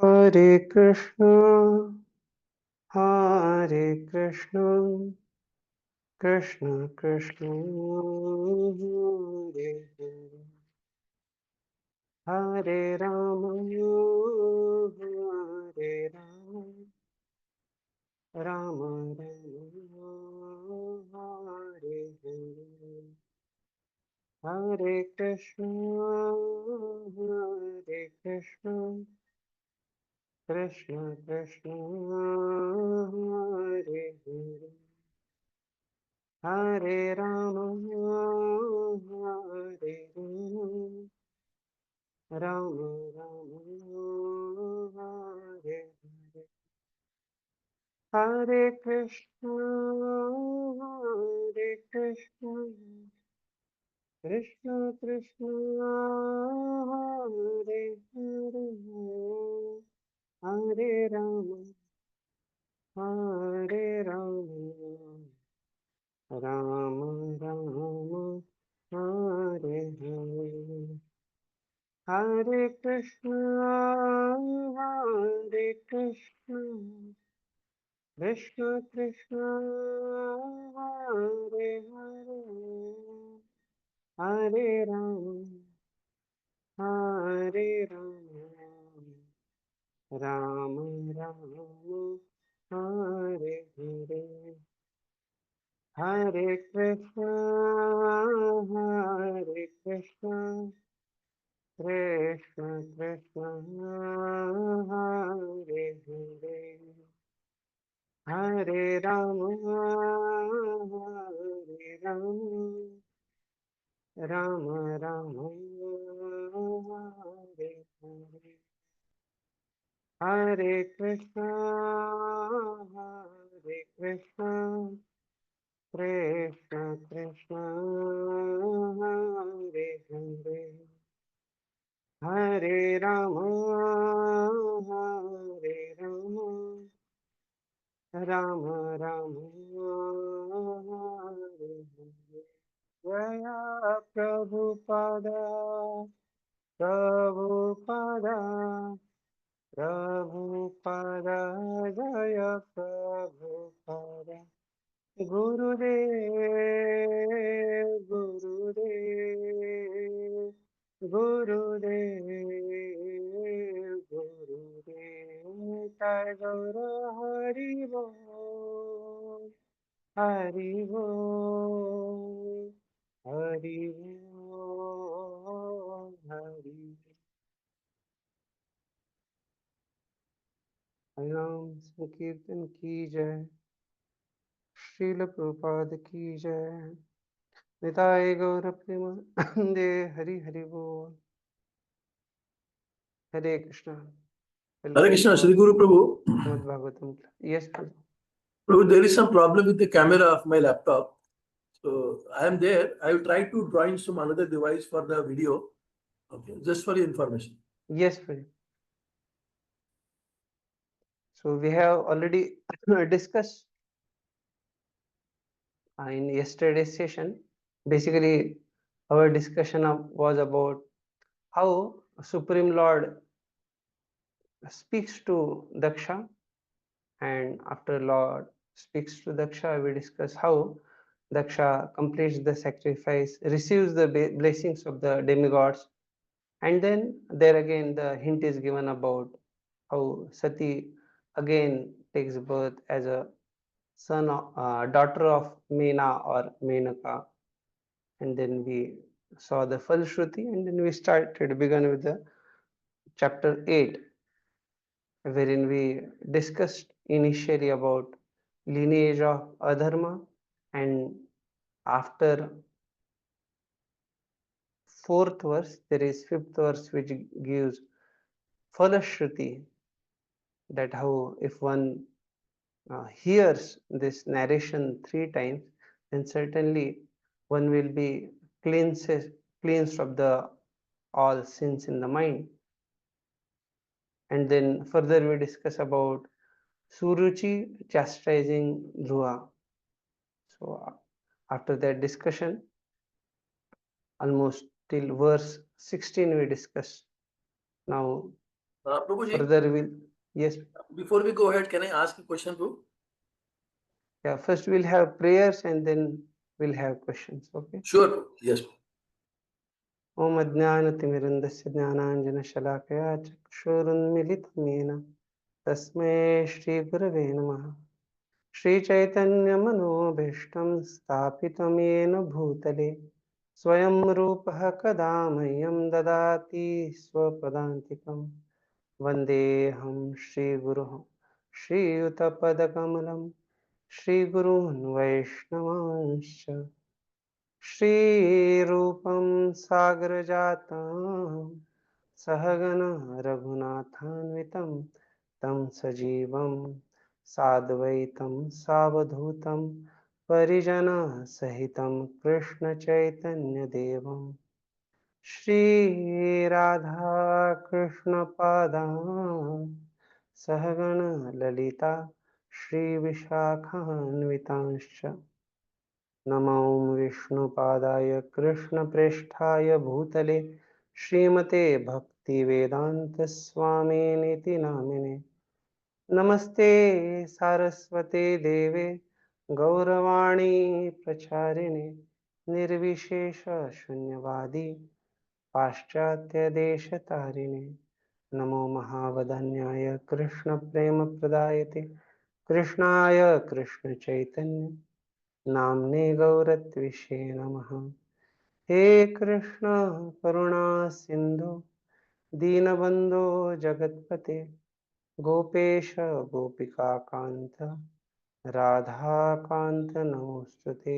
Hare Krishna, Hare Krishna, Krishna Krishna, Hare Hare, Hare Rama, Hare Rama, Rama Rama, Hare Hare, Hare Krishna, Hare Krishna, Krishna Krishna, Hare Hare, Hare Rama, Hare Rama, Rama Rama, Hare Hare, Hare Krishna, Hare Krishna, Krishna Krishna, Hare Hare, Hare Rama, Hare Rama, Rama Rama, Hare Hare, Hare Krishna, Hare Krishna, Krishna Krishna, Hare Hare, Hare Rama, Hare Rama, Rama Rama, Hare Hare, Hare Krishna, Hare Krishna, Krishna Krishna, Hare Hare, Hare Rama, Hare Rama, Rama Rama, Hare Hare, Hare Krishna, Hare Krishna, Krishna Krishna, Hare Hare, Hare Rama, Hare Rama, Rama Rama, Hare Hare. Jaya Prabhupada, Prabhupada, Prabhupada, Jaya Prabhupada. Gurudev, Gurudev, Gurudev, Gurudev, Tagore Hari Bol, Hari Bol, Hari Bol, Hari Bol. नाम संकीर्तन की जय, श्रील प्रभुपाद की जय, निताय गौर प्रेमानंदे, हरि हरि बोल, हरे Krishna. Hare Welcome Krishna, to Shri Guru Prabhu. Srimad Bhagavatam. Yes, Prabhu. Prabhu, there is some problem with the camera of my laptop. So I am there. I will try to join some another device for the video. Okay, just for your information. Yes, Prabhu. So we have already discussed in yesterday's session. Basically, our discussion was about how Supreme Lord speaks to Daksha, and after Lord speaks to Daksha, we discuss how Daksha completes the sacrifice, receives the blessings of the demigods, and then there again the hint is given about how Sati again takes birth as a daughter of Mena or Menaka, and then we saw the Falshruti, and then we began with the chapter 8, wherein we discussed initially about lineage of Adharma, and after fourth verse there is fifth verse which gives Falashruti, that how if one hears this narration 3 times, then certainly one will be cleansed of the all sins in the mind. And then further we discuss about Suruchi chastising Dhruva. So after that discussion, almost till verse 16 we discussed. Now Prabhuji, Further we'll, yes, before we go ahead, can I ask a question too? yeah, first we'll have prayers and then we'll have questions. Okay. Sure. Yes. ओम अज्ञानतिमिरन्दस्य ज्ञानाञ्जनशलाकया चक्षुरुन्मिलितं येन तस्मै श्रीगुरवे नमः। श्रीचैतन्यमनोभीष्टं स्थापितं येन भूतले स्वयं रूपः कदा मह्यं ददाति स्वपदान्तिकं वन्देऽहं श्रीगुरुः श्रीयुतपदकमलं श्रीगुरून् वैष्णवांश्च श्रीरूपं सागरजातं सहगण रघुनाथान्वितं तं सजीवं साद्वैतं सावधूतं परिजनसहितं कृष्णचैतन्यदेवं श्रीराधाकृष्णपादान् सहगण ललिता श्रीविशाखान्वितांश्च नमो विष्णुपादाय कृष्णप्रेष्ठाय भूतले श्रीमते भक्तिवेदान्तस्वामिनिति नामिने नमस्ते सारस्वते देवे गौरवाणी प्रचारिणे निर्विशेषशून्यवादी पाश्चात्यदेशतारिणे नमो महावदन्याय कृष्णप्रेमप्रदायते कृष्णाय कृष्णचैतन्य नाम्ने गौरत्विषे नमः। हे कृष्ण करुणा सिंधु दीनबंधो जगत्पते गोपेश गोपिका कांत राधा कांत नमोस्तुते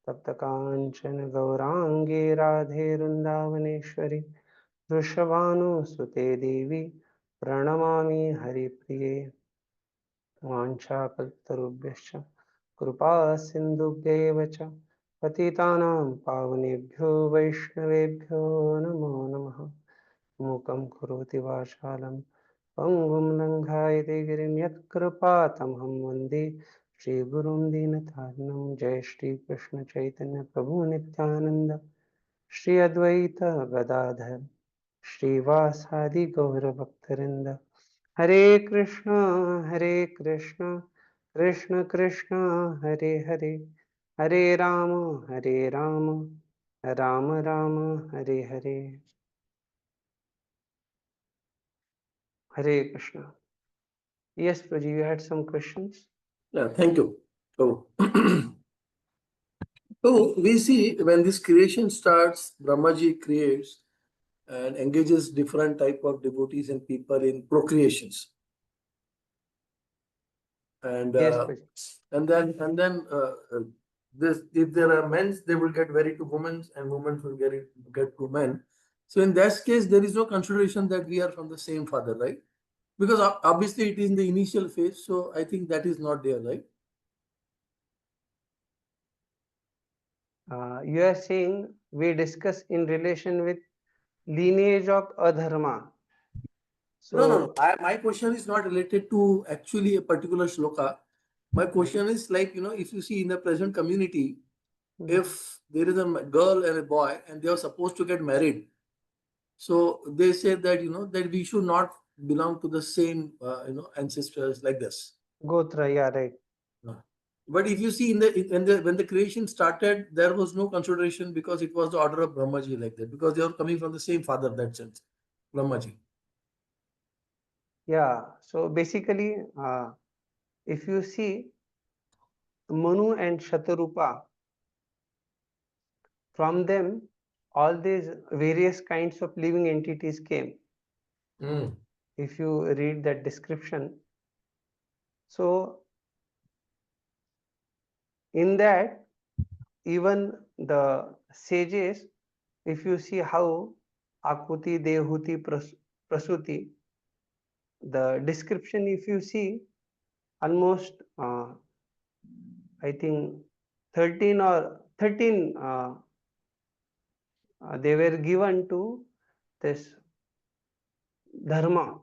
तप्त कांचन गौरांगे राधे वृंदावनेश्वरी वृषभानुसुते देवी प्रणमामि हरिप्रिये वाञ्छाकल्पतरुभ्यश्च कृपा सिन्धुभ्यैव च पतितानां पावनेभ्यो वैष्णवेभ्यो नमो नमः। मूकं करोति वाचालं पङ्गुं लङ्घायते गिरिं यत्कृपातमहं वन्दे श्रीगुरुं दीनतारिणं। जय श्रीकृष्ण चैतन्य प्रभु नित्यानन्द श्री अद्वैत गदाधर श्रीवासादि गौरभक्तवृन्द। हरे Krishna Krishna Krishna Hare Hare Hare Ram Ram Ram Hare Hare. Hare Krishna. Yes, Praji, you had some questions? Yeah. Thank you. So, so we see when this creation starts, Brahmaji creates and engages different type of devotees and people in procreations. And Yes, Praji. this, if there are men, they will get married to women, and women will get to men. So in that case, there is no consideration that we are from the same father, right? Because obviously it is in the initial phase, so I think that is not there, right? You are saying we discuss in relation with lineage of adharma. So, No. My question is not related to actually a particular shloka. My question is like, if you see in the present community, if there is a girl and a boy and they are supposed to get married, so they say that, that we should not belong to the same, ancestors like this. Gotra, yeah, right. No. But if you see when the creation started, there was no consideration because it was the order of Brahmaji like that, because they are coming from the same father, that sense, Brahmaji. Yeah, so basically, if you see Manu and Shatarupa, from them, all these various kinds of living entities came. If you read that description, so in that, even the sages, if you see how Akuti, Dehuti, Prasuti, the description, if you see, almost I think 13 or 13 they were given to this dharma,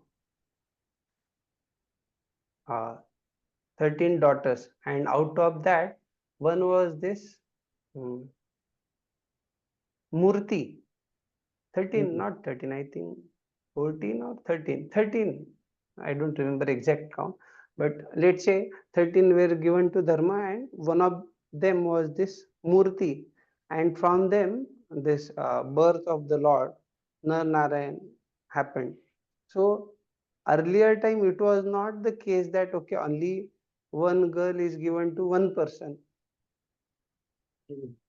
13 daughters, and out of that one was this Murti. 13, not 13, I think 14 or 13? 13. I don't remember exact count, but let's say 13 were given to Dharma, and one of them was this Murti, and from them this birth of the Lord Nar Narayan happened. So earlier time it was not the case that okay, only one girl is given to one person.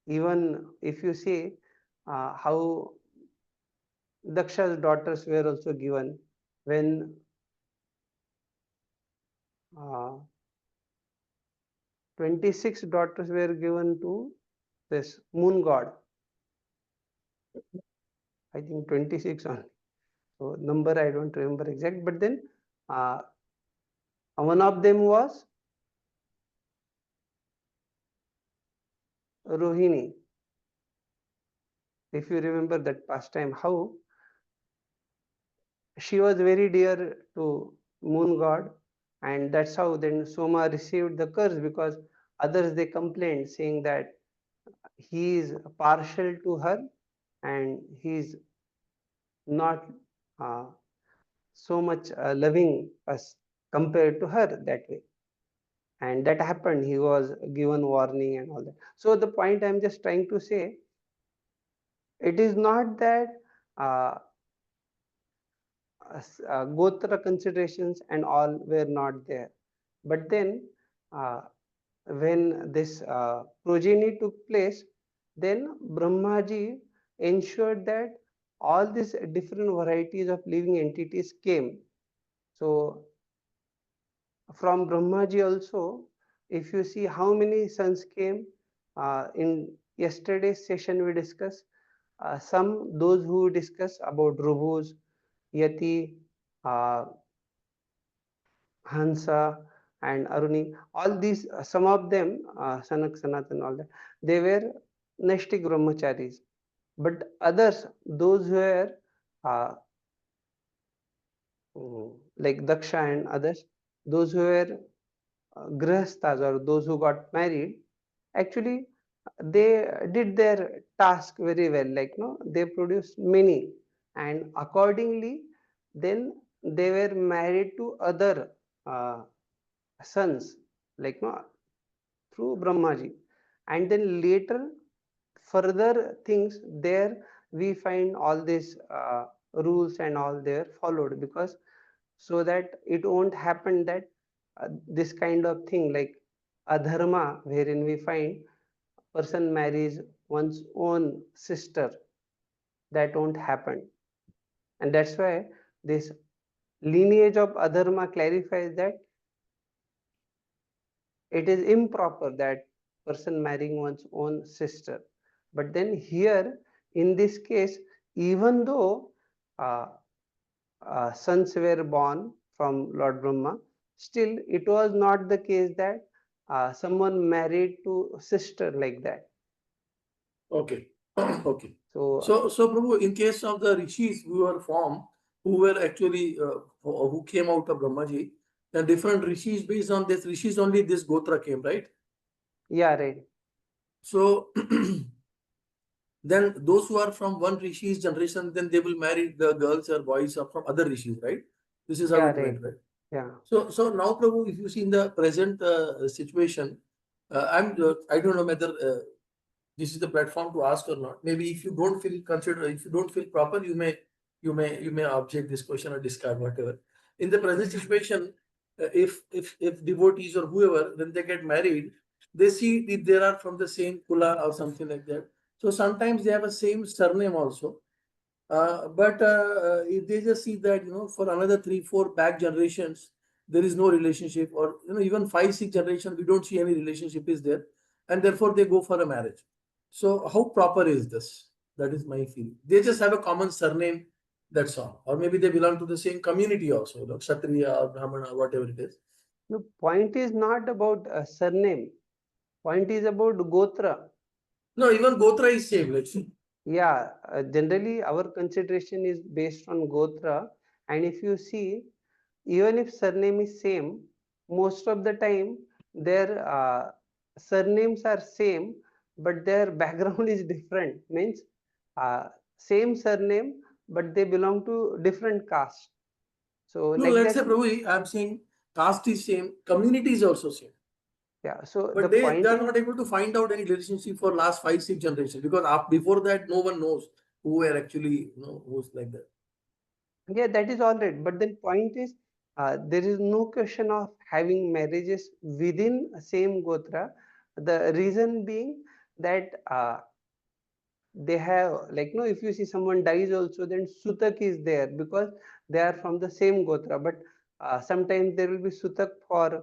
Even if you see how Daksha's daughters were also given when uh, 26 daughters were given to this moon god. I think 26 only. So number I don't remember exact, but then uh, one of them was Rohini. If you remember that pastime, how she was very dear to moon god, and that's how then Soma received the curse, because others they complained saying that he is partial to her and he is not uh, so much loving us compared to her that way. And that happened, he was given warning and all that. So the point I'm just trying to say, it is not that uh, Gotra considerations and all were not there, but then uh, when this progeny took place, then Brahmaji ensured that all these different varieties of living entities came. So from Brahmaji also, if you see how many sons came in yesterday's session, we discussed some, those who discuss about Rubus, Yati, uh, Hansa, and Aruni. All these, some of them, Sanak, Sanat, and all that, they were Naishtik Brahmacharis. But others, those who were uh, like Daksha and others, those who were grihasthas or those who got married, actually they did their task very well, like no, they produced many, and accordingly then they were married to other uh, sons, like no, through Brahmaji, and then later further things there we find all these rules and all there followed, because so that it won't happen that this kind of thing like adharma, wherein we find person marries one's own sister, that won't happen. And that's why this lineage of adharma clarifies that it is improper that person marrying one's own sister. But then here in this case, even though uh, sons were born from Lord Brahma, still it was not the case that someone married to sister like that. Okay. Okay. So So Prabhu, in case of the rishis who were formed, who were actually who came out of Brahmaji, then different rishis, based on this rishis only this Gotra came, right? yeah, right. So then those who are from one rishi's generation, then they will marry the girls or boys are from other rishis, right? This is how Yeah, it right. went, right? Yeah. So now, Prabhu, if you see in the present situation, I don't know whether this is the platform to ask or not. Maybe if you don't feel consider, if you don't feel proper, you may object this question or discard whatever. In the present situation, if devotees or whoever, when they get married, they see if they are from the same kula or something like that. So sometimes they have a same surname also. But if they just see that, for another 3, 4 back generations, there is no relationship, or even 5, 6 generations, we don't see any relationship is there, and therefore they go for a marriage. So how proper is this? That is my feeling. They just have a common surname, that's all. Or maybe they belong to the same community also, Kshatriya or Brahmana, whatever it is. The point is not about surname. Point is about Gotra. No, even Gotra is same, let's see. Yeah, generally our consideration is based on Gotra, and if you see, even if surname is same, most of the time their surnames are same, but their background is different. Means uh, same surname, but they belong to different caste. So No, like let's that. say, Prabhu, I'm saying caste is same, community is also same. Yeah, so the But they point are is, not able to find out any relationship for last 5, 6 generations because before that no one knows who were actually who's like that. yeah, that is all right. But then point is, there is no question of having marriages within same gotra. The reason being that they have, like, no, if you see someone dies also, then sutak is there because they are from the same gotra. But sometimes there will be sutak for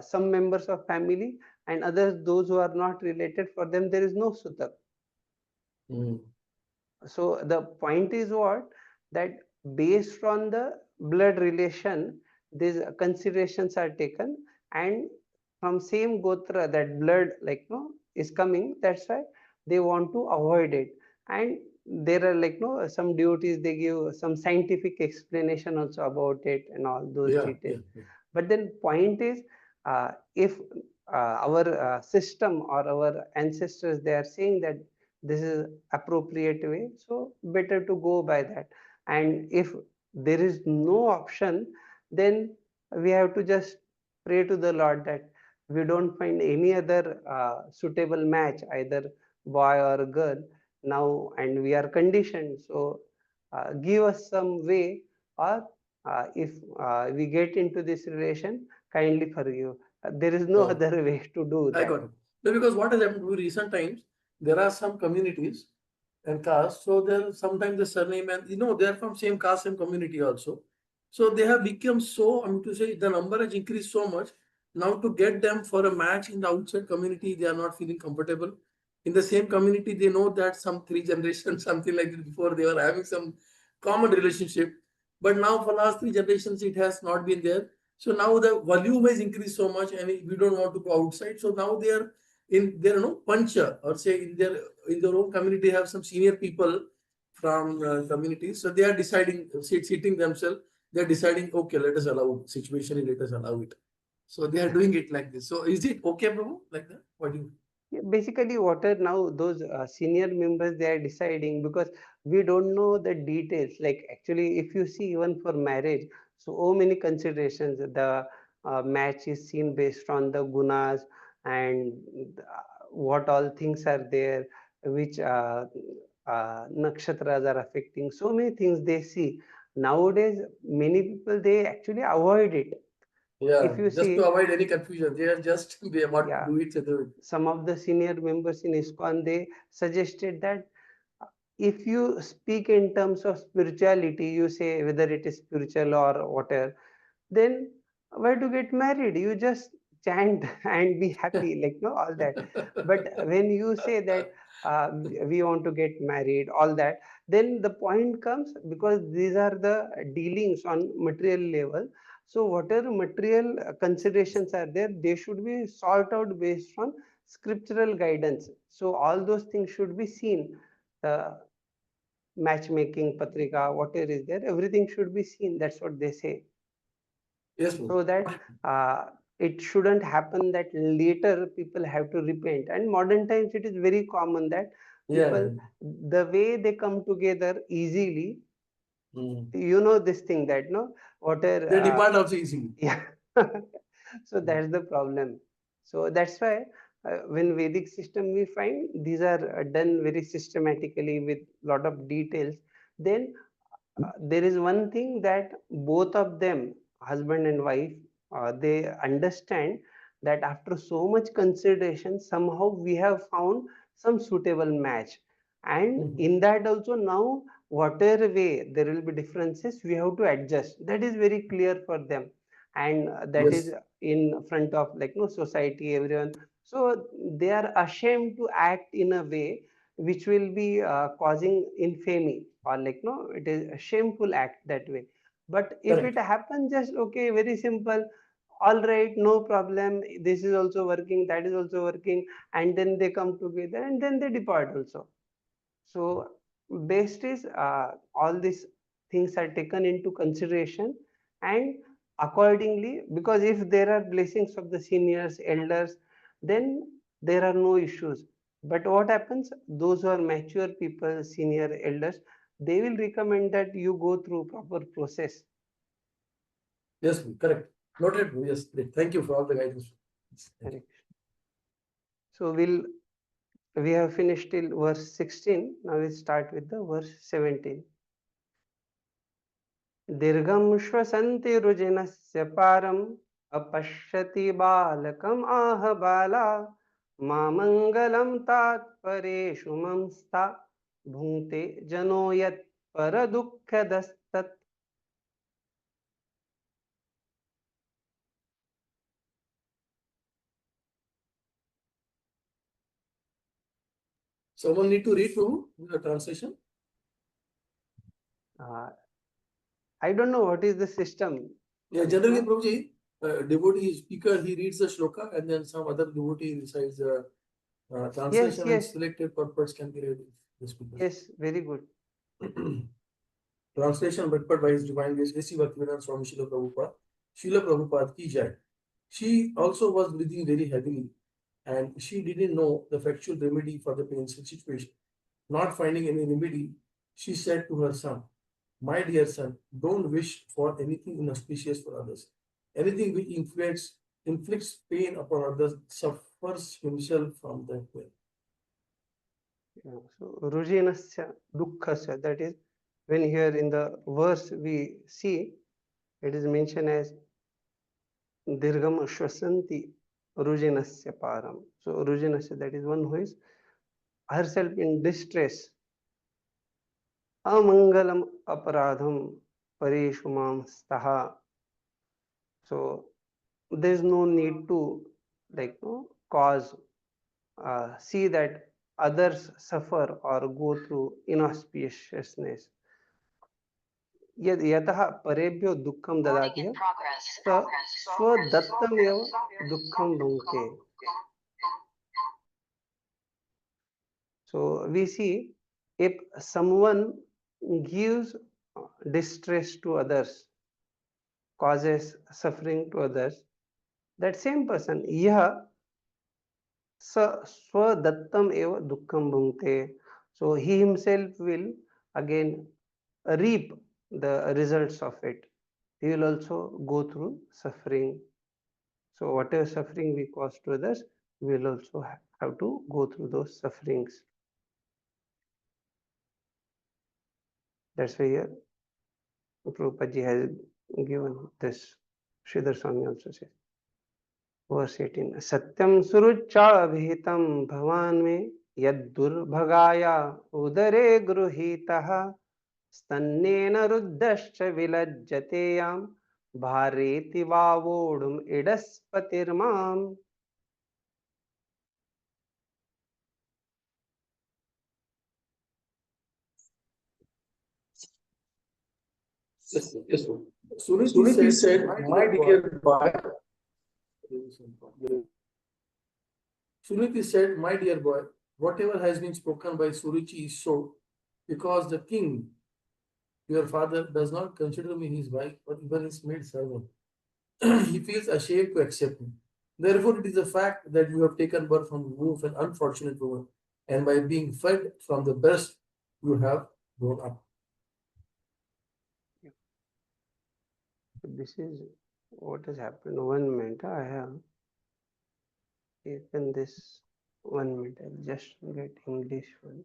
some members of family, and others, those who are not related, for them there is no sutak. Mm. So the point is what, that based on the blood relation, these considerations are taken, and from same gotra that blood, like, no, is coming. That's why they want to avoid it. And there are, like, no, some devotees, they give some scientific explanation also about it and all those Yeah, yeah, details. yeah. But then point is, if our system or our ancestors, they are saying that this is appropriate way, so better to go by that. And if there is no option, then we have to just pray to the Lord that we don't find any other suitable match, either boy or girl now, and we are conditioned. So give us some way, or if we get into this relation, kindly forgive. There is no Oh, other way to do I that. got it. No, because what has happened in recent times, there are some communities and castes. So there sometimes the surname and they are from same caste and community also. So they have become so, I mean to say the number has increased so much. Now to get them for a match in the outside community, they are not feeling comfortable. In the same community, they know that some 3 generations, something like this before they were having some common relationship. But now for last 3 generations, it has not been there. So now the volume has increased so much, and we don't want to go outside. So now they are in their pancha, or say in their own community have some senior people from communities. So they are deciding, sitting themselves. They are deciding, okay, let us allow situation, let us allow it. So they are doing it like this. So is it okay, Prabhu, like that? What do you? Yeah, basically, what are now those senior members, they are deciding, because we don't know the details. Like, actually, if you see, even for marriage, so many considerations. The match is seen based on the gunas, and what all things are there, which nakshatras are affecting. So many things they see. Nowadays, many people, they actually avoid it. Yeah, If you just to see, avoid any confusion, they are just they want to yeah, do it. So do it. some of the senior members in ISKCON, they suggested that if you speak in terms of spirituality, you say whether it is spiritual or whatever, then why to get married? You just chant and be happy, like, no, all that. But when you say that we want to get married, all that, then the point comes, because these are the dealings on material level. So whatever material considerations are there, they should be sought out based on scriptural guidance. So all those things should be seen. The matchmaking, patrika, whatever is there, everything should be seen. That's what they say, Yes, Prabhu. so that uh, it shouldn't happen that later people have to repent. And modern times, it is very common that Yeah. people, the way they come together easily, Mm. you know, this thing that, no, whatever, They depart also easily. yeah. So that's the problem. So that's why when Vedic system, we find these are done very systematically with lot of details. Then there is one thing that both of them, husband and wife, they understand that after so much consideration, somehow we have found some suitable match. And Mm. in that also, now whatever way there will be differences, we have to adjust. That is very clear for them, and that is Yes. in front of, like, no, society, everyone. So they are ashamed to act in a way which will be causing infamy, or, like, no, it is a shameful act that way. But if it Correct. happens, just okay, very simple, all right, no problem, this is also working, that is also working, and then they come together and then they depart also. So best is all these things are taken into consideration, and accordingly, because if there are blessings of the seniors, elders, then there are no issues. But what happens, those who are mature people, senior, elders, they will recommend that you go through proper process. Yes, correct. Noted. Yes, great. Thank you for all the guidance. Thank you. Correct. So we have finished till verse 16. Now we start with the verse 17. दीर्घं श्वसन्ति रुजिनस्य पारम् अपश्यति बालकम् आह बाला मामङ्गलं तात परेषु मंस्ता भुङ्क्ते जनो यत् परदुःखदस्तत्. Someone need to read from the translation. I don't know what is the system. Yeah, generally, Prabhuji, devotee speaker, he reads the shloka and then some other devotee recites the translation and yes. selected purpose can be read. Yes, very good. Translation written by His Divine Grace A.C. Bhaktivedanta Swami Srila Prabhupada. Srila Prabhupada ki jai. She also was breathing very heavily and she didn't know the factual remedy for the painful situation. Not finding any remedy, she said to her son, "My dear son, don't wish for anything inauspicious for others. Anything which inflicts pain upon others suffers himself from that pain." Yeah, so rujinasya dukkhasya, that is when here in the verse we see it is mentioned as dirgham shwasanti rujinasya param. So rujinasya, that is one who is herself in distress. Amangalam aparadham pareshu mamstaha. So there is no need to cause see that others suffer or go through inauspiciousness. यतः परेभ्यो दुःखं ददाति स स्वदत्तमेव दुःखं भुङ्क्ते. So we see if someone gives distress to others, causes suffering to others, that same person यह स्वदत्तम एव दुःखं भुङ्क्ते. So he himself will again reap the results of it. He will also go through suffering. So whatever suffering we cause to others, we will also have to go through those sufferings. That's why here Prabhupada has given this. Sridhar Swami also says. Verse 18. Satyam surucchavihitam bhavan me yad durbhagaya udare gruhitaha स्तन्येन रुद्धश्च विलज्जतेयां भारेति वावोढुम् इडस्पतिर्माम्. Yes, sir. Suniti said, "My dear boy." Suniti said, "My dear boy, whatever has been spoken by Suruchi is so, because the king, your father, does not consider me his wife, but even his maid servant. He feels ashamed to accept me. Therefore, it is a fact that you have taken birth from the womb of an unfortunate woman, and by being fed from the breast, you have grown up." This is what has happened. 1 minute, I have taken this 1 minute. I'll just get English one.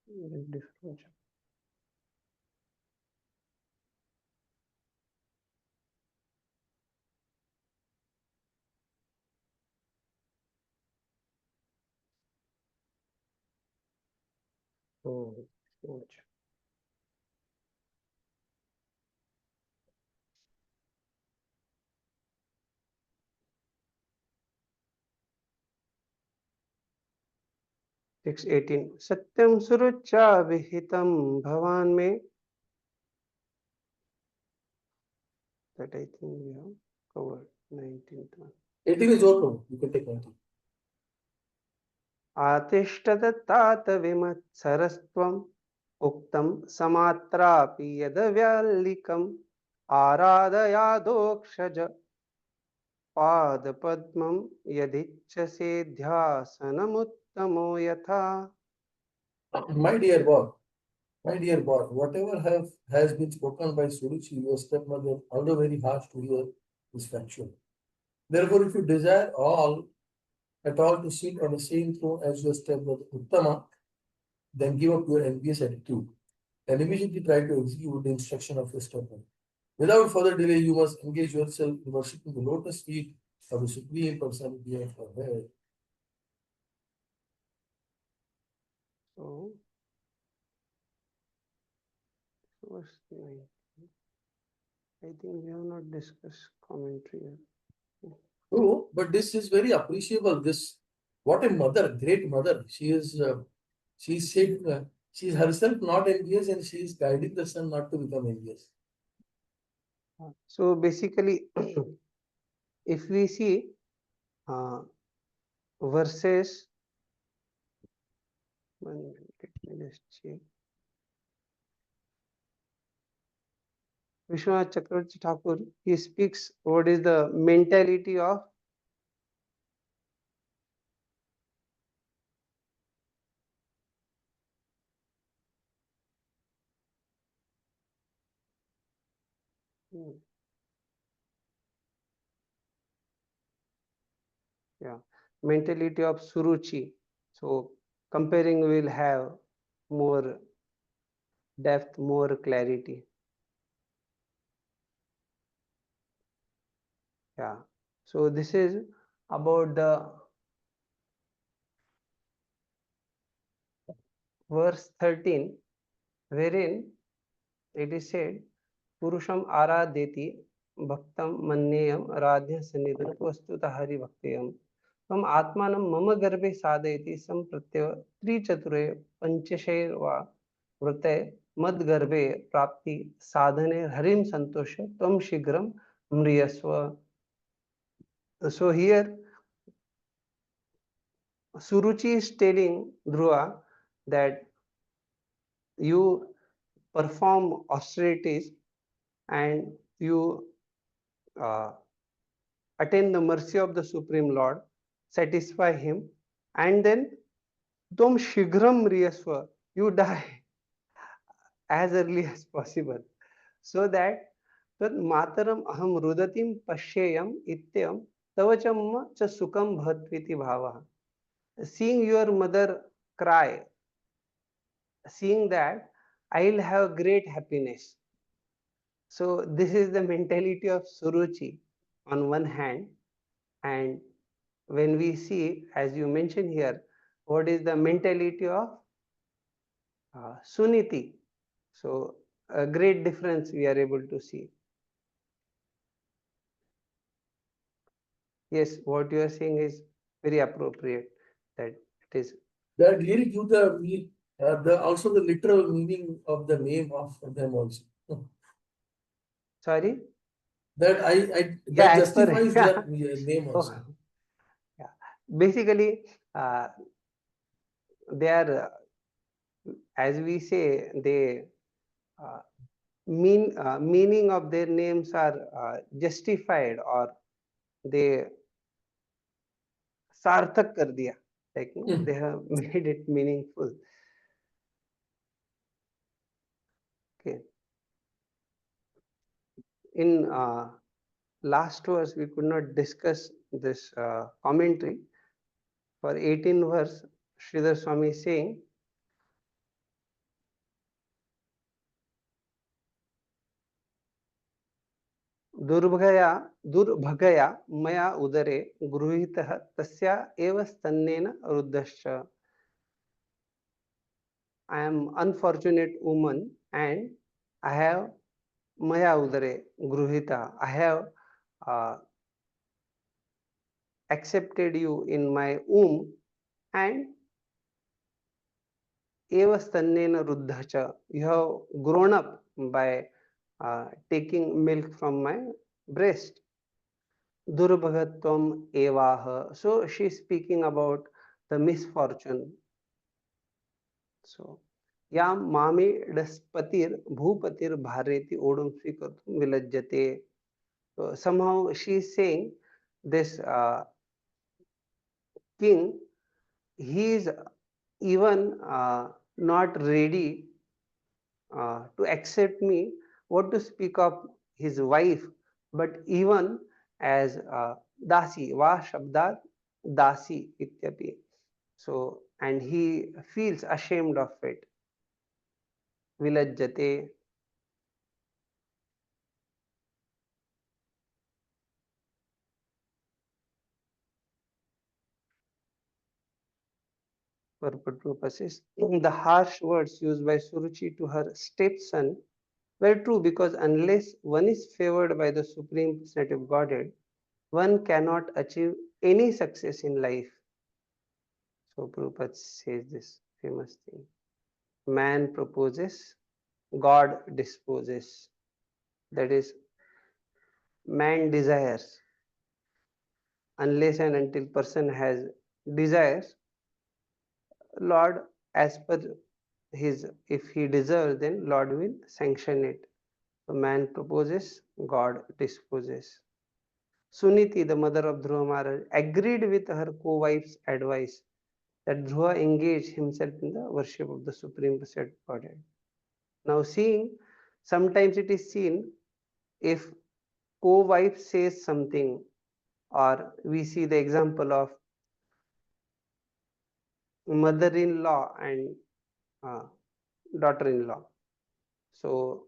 different. Oh, much. Six 18. Satyam surucha vihitam bhavan में, that I think we have covered 19th one. 18 is also, you can take 19. आतिष्ठदत्तात विमत्सरस्त्वम् उक्तं समात्रापि यदव्याल्लिकम् आराधयादोक्षज पादपद्मं यदिच्छसे ध्यासनमुत्तमो यथा. My dear boy, whatever has been spoken by Suruchi, your stepmother, although very harsh to hear, is factual. Therefore, if you desire at all to sit on the same throne as your stepbrother Uttama, then give up your envious attitude and immediately try to execute the instruction of your stepbrother. Without further delay, you must engage yourself in worshipping the lotus feet of the Supreme Personality of Godhead. So, verse 9. I think we have not discussed commentary. True, but this is very appreciable. What a mother, great mother. She's said, she's herself not envious and she is guiding the son not to become envious. So basically, if we see uh, verses, one minute, let me just check. Vishwanath Chakravarti Thakur, he speaks what is the mentality of mentality of Suruchi. So comparing will have more depth, more clarity. Yeah. So this is about the verse 13, wherein it is said, Purusham aradeti bhaktam manneyam radhya sanidham vastutah hari bhakteyam तम आत्मानं मम गर्भे साधयति संप्रत्य त्रिचतुरे पंचशैर्वा वृते मद गर्भे प्राप्ति साधने हरिम संतोष तम शीघ्रम म्रियस्व. So here Suruchi is telling Dhruva that you perform austerities and you uh, attain the mercy of the Supreme Lord, satisfy him, and then Tom Shigram Riyaswa, you die as early as possible, so that tat mataram aham rudatim pashyayam ityam tavachamma cha sukam bhatviti bhava. Seeing your mother cry, seeing that I'll have great happiness. So this is the mentality of Suruchi on one hand, and when we see, as you mentioned here, what is the mentality of Suniti. So a great difference we are able to see. Yes, what you are saying is very appropriate. That it is. That really give the also the literal meaning of the name of them also. Sorry. That Yeah, that as per justifies their name oh, also. yeah. Basically, they are, as we say, they uh, meaning of their names are justified, or they sarthak kar diya, like no, they have made it meaningful. Okay. In last verse we could not discuss this commentary. For 18 verse, Sridhar Swami is saying, दुर्भगया मया उदरे गृहीतः तस्या एव स्तन्नेन रुद्धश्च. I am unfortunate woman and I have maya udare gruhita. I have uh, accepted you in my womb and eva stannena ruddhacha. You have grown up by taking milk from my breast. Durbhagatvam evaha. So she is speaking about the misfortune. So याम मामे डस्पतिर भूपतिर भारती ओडम स्वीकर्तुम विलज्जते. So somehow she is saying this king, he is even not ready to accept me, what to speak of his wife, but even as dasi, va shabdat dasi ityapi. So, and he feels ashamed of it. Vilajjate. Purposes. The harsh words used by Suruchi to her stepson were true, because unless one is favored by the Supreme Personality Godhead, one cannot achieve any success in life. So Prabhupada says this famous thing. Man proposes, God disposes. That is, man desires. Unless and until person has desires, Lord, as per his, if he deserves, then Lord will sanction it. So man proposes, God disposes. Suniti, the mother of Dhruva Maharaj, agreed with her co-wife's advice that Dhruva engage himself in the worship of the Supreme Personality Godhead. Now, seeing, sometimes it is seen, if co-wife says something, or we see the example of mother-in-law and uh, daughter-in-law. So,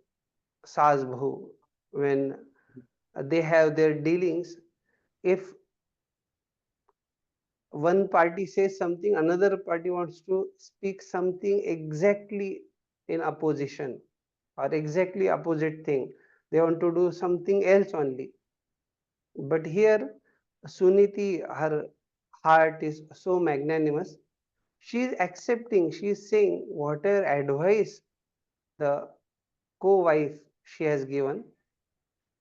Saas Bahu, when they have their dealings, if one party says something, another party wants to speak something exactly in opposition or exactly opposite thing. They want to do something else only. But here, Suniti, her heart is so magnanimous. She is accepting, she is saying whatever advice the co-wife she has given,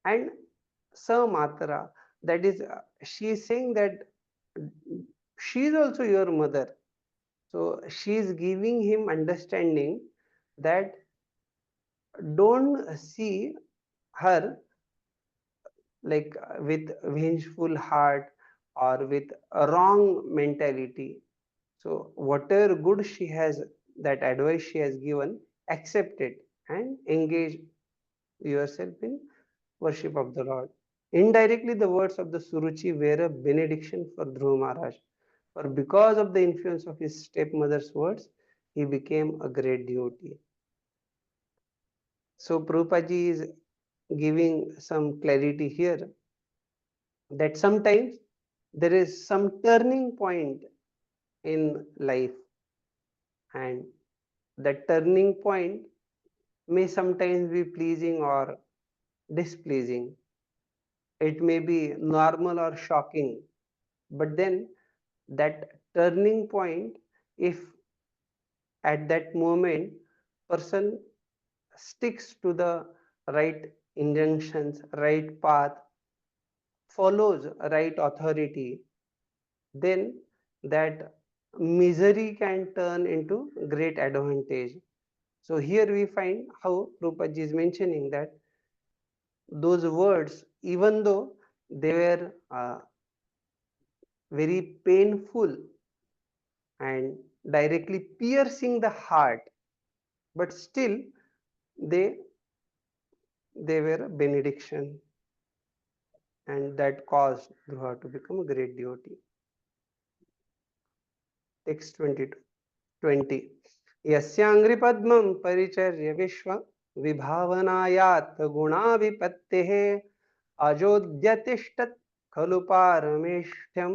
and Samatra, that is, she is saying that she is also your mother. So she is giving him understanding that don't see her like with vengeful heart or with a wrong mentality. So whatever good she has, that advice she has given, accept it and engage yourself in worship of the Lord. Indirectly, the words of the Suruchi were a benediction for Dhruva Maharaj. For because of the influence of his stepmother's words, he became a great devotee. So Prabhupada is giving some clarity here that sometimes there is some turning point in life, and that turning point may sometimes be pleasing or displeasing. It may be normal or shocking, but then that turning point, if at that moment person sticks to the right injunctions, right path, follows right authority, then that misery can turn into great advantage. So here we find how Prabhupada is mentioning that those words, even though they were very painful and directly piercing the heart, but still they they were a benediction, and that caused Dhruva to become a great devotee. Text 22. 20. यस्याङ्घ्रिपद्मं परिचर्य विश्व विभावनायात् गुणाभिपत्तेः अजोद्यतिष्ठत् खलु पारमेष्ठ्यं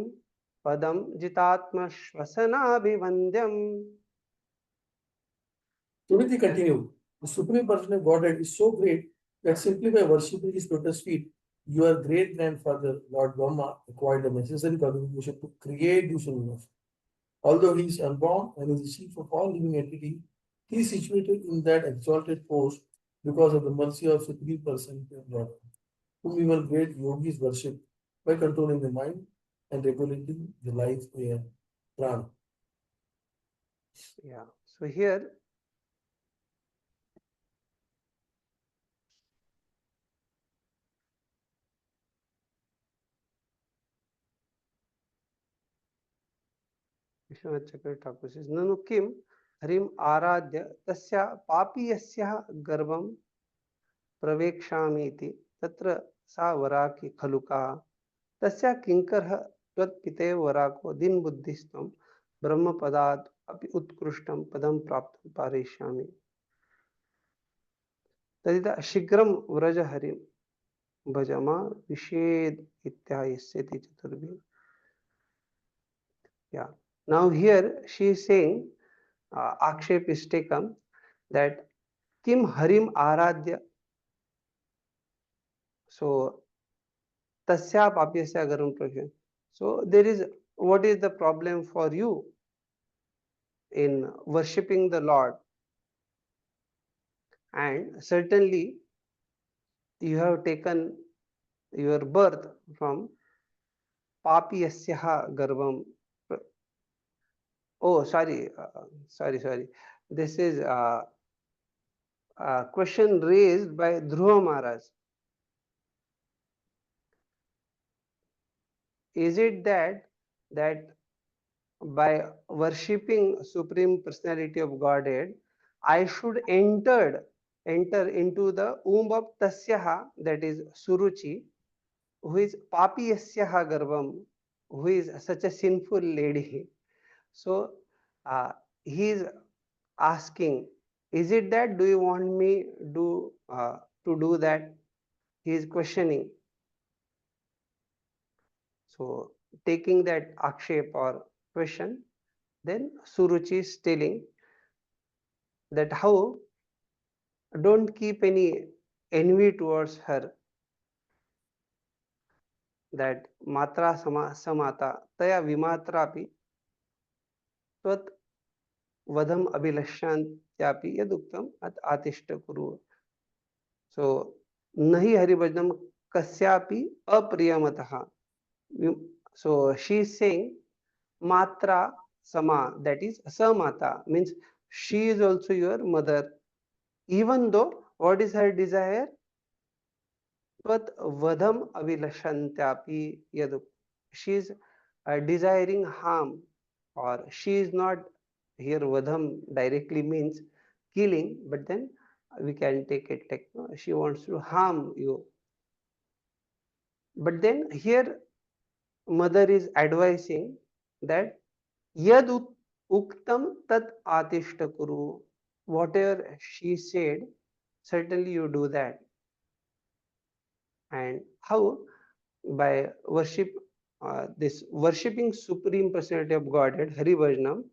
पदं जितात्मश्वसनाभिवन्द्यम्. So with the continue, the supreme person of Godhead is so great that simply by worshipping his lotus feet, your great grandfather, Lord Brahma, acquired the necessary qualification to create this universe. Although he is unborn and is the chief of all living entity, he is situated in that exalted post because of the mercy of Supreme Person of God, whom even great yogis worship by controlling the mind and regulating the life air prana. Yeah. So here Vishwanath Chakravarti Thakur says, Nanu kim harim aradya tasya papiyasya garbam प्रवेक्षामीति तत्र सा वराकी खलुका तस्या किंकरः त्वत्पितेव वराको दिन बुद्धिस्त्वं ब्रह्मपदात् अपि उत्कृष्टं पदं प्राप्तुं पारयिष्यामि तदिदा शीघ्रं व्रज हरिं भजमा विषेद इत्यायस्यति चतुर्भिः. Yeah. Now here she is saying, Akshep is taken that Kim Harim Aradhya. So Tasya Papyasya Garam Prashya. So there is, what is the problem for you in worshipping the Lord? And certainly you have taken your birth from Papyasya Garbam. Oh, sorry. This is a question raised by Dhruva Maharaj. Is it that by worshipping Supreme Personality of Godhead, I should enter into the womb of Tasyaha, that is Suruchi, who is Papiyasyaha Garbam, who is such a sinful lady. So he is asking, is it that do you want me to do that? He is questioning. So taking that akshep or question, then Suruchi is telling that how don't keep any envy towards her, that matra samata taya vimatrapi tvat vadam abhilashantyapi yaduktam at atishta kuru. So nahi haribhajanam kasyapi apriyamataha. So she is saying matra sama, that is samata, means she is also your mother, even though what is her desire? Tvat vadam avilashantyapi yadu. She is desiring harm, or she is not, here vadam directly means killing, but then we can take it like she wants to harm you. But then here mother is advising that yad uktam tat atishta kuru. Whatever she said, certainly you do that. And how? By this worshipping Supreme Personality of Godhead, Hari Bhajanam,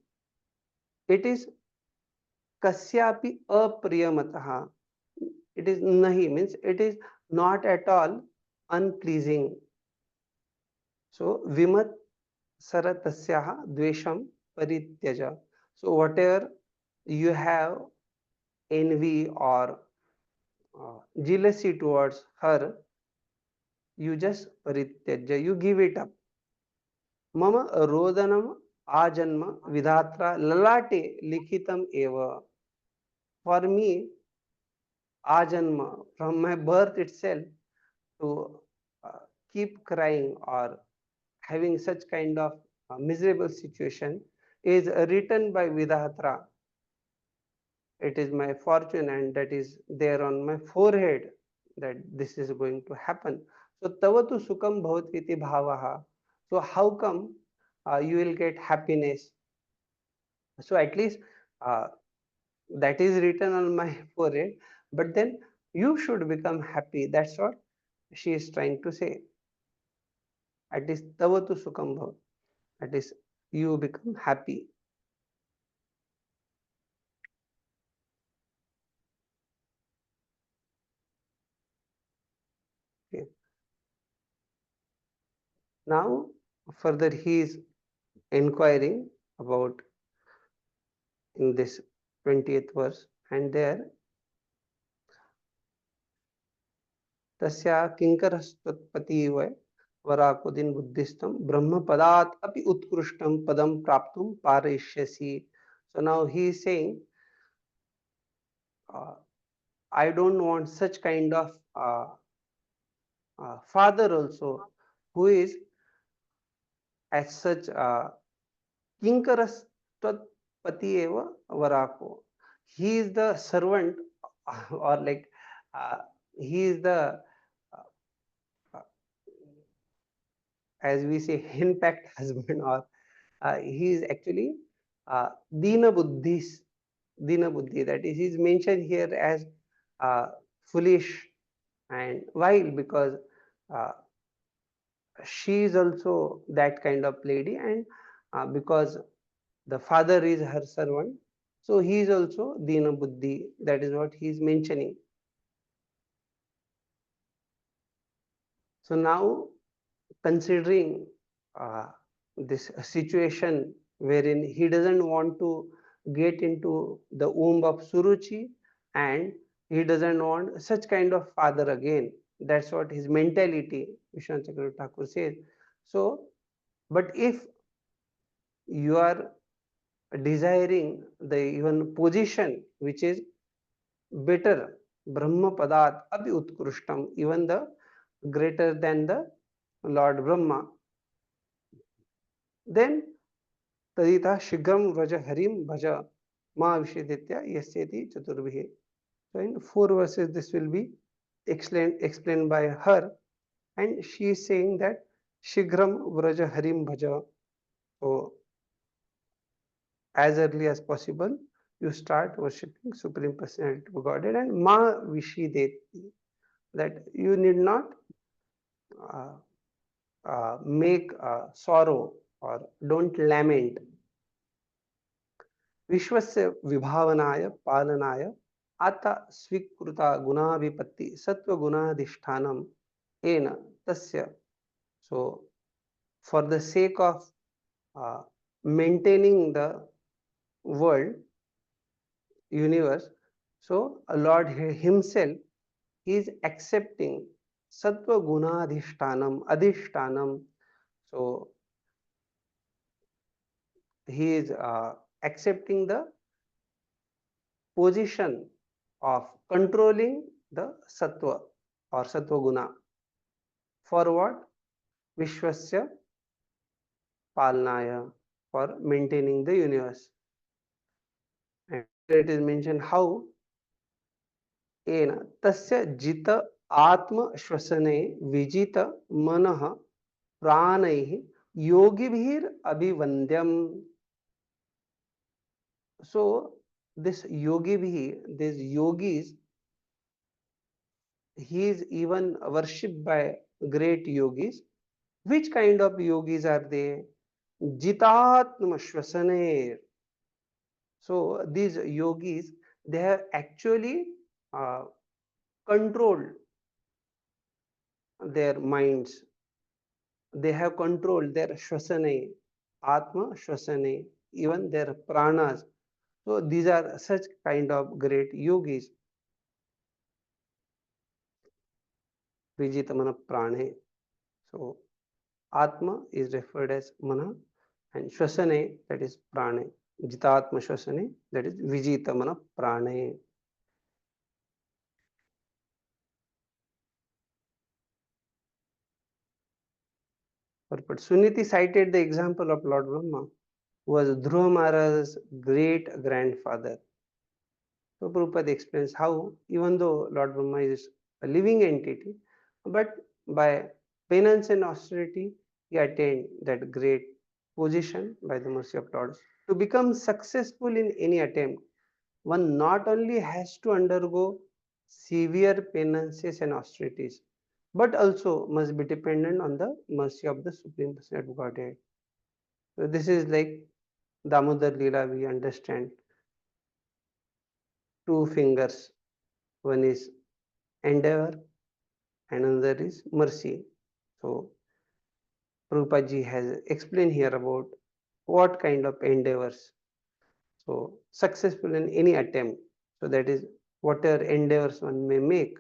it is kasyapi apriyamataha. It is nahi, means it is not at all unpleasing. So vimat saratasyaha dvesham parityaja. So whatever you have envy or jealousy towards her, you just parityaja, you give it up. मम रोदनम आजन्म विधात्रा ललाटे लिखितम एव. For me, ajanma, from my birth itself, to keep crying or having such kind of miserable situation is written by Vidhatra. It is my fortune, and that is there on my forehead, that this is going to happen. So tavatu sukam bhavatviti bhavaha. So how come you will get happiness? So at least uh, that is written on my forehead, but then you should become happy. That's what she is trying to say. At least tavatu sukham bhav. That is, you become happy. Okay. Now, further, he is inquiring about in this 20th verse, and there तस्या किंकरस्त्वत्पतिव वराकोदिन बुद्धिस्तम ब्रह्म पदात अपि उत्कृष्टम पदम प्राप्तुम पारयिष्यसि. So now he is saying, I don't want such kind of father also who is as such kinkarastvatpati eva varako. He is the servant or like he is the as we say henpecked husband, or he is actually dina buddhis, dina buddhi, that is, he is mentioned here as foolish. And why? Because she is also that kind of lady, and because the father is her servant, so he is also dina buddhi. That is what he is mentioning. So now, considering this situation wherein he doesn't want to get into the womb of Suruchi, and he doesn't want such kind of father again. That's what his mentality, Vishwanath Chakravarti Thakur says. So, but if you are desiring the even position which is better, Brahma Padat Abhi Utkrishtam, even the greater than the Lord Brahma, then Tadita Shigram Vraja Harim Bhaja Ma Visheditya Yasyati Chaturbihi. So in 4 verses this will be explained by her, and she is saying that Shigram Vraja Harim Bhaja. So as early as possible you start worshipping Supreme Personality of Godhead, and Ma Vishideti, that you need not make sorrow or don't lament. विश्वस्य विभावनाय पालनाय आता स्वीकृता गुणाभिपत्ति सत्वगुणाधिष्ठानम N तस्य. So for the sake of maintaining the world, universe, so Lord himself is accepting sattva gunadhishtanam adhishtanam. So he is accepting the position of controlling the sattva or sattva guna. For what? Vishwasya Palnaya, for maintaining the universe. And here it is mentioned how ena tasya jita atma shvasane vijita manah pranaihi yogibhir abhivandyam. So this yogibhi, these yogis, he is even worshipped by great yogis. Which kind of yogis are they? Jitatma Shvasane. So these yogis, they have actually controlled their minds. They have controlled their Shvasane, Atma Shvasane, even their pranas. So these are such kind of great yogis. Vijitamana Prane. So Atma is referred as Mana, and Shvasane, that is Prane. Jitatma Shvasane, that is Vijitamana Prane. But Suniti cited the example of Lord Brahma, who was Dhruva Maharaj's great grandfather. So Prabhupada explains how, even though Lord Brahma is a living entity, but by penance and austerity, he attained that great position by the mercy of Lord. To become successful in any attempt, one not only has to undergo severe penances and austerities, but also must be dependent on the mercy of the Supreme Personality of Godhead. So this is like Damodar Leela, we understand two fingers. One is endeavor and another is mercy. So Prabhupada ji has explained here about what kind of endeavors. So successful in any attempt. So that is whatever endeavors one may make.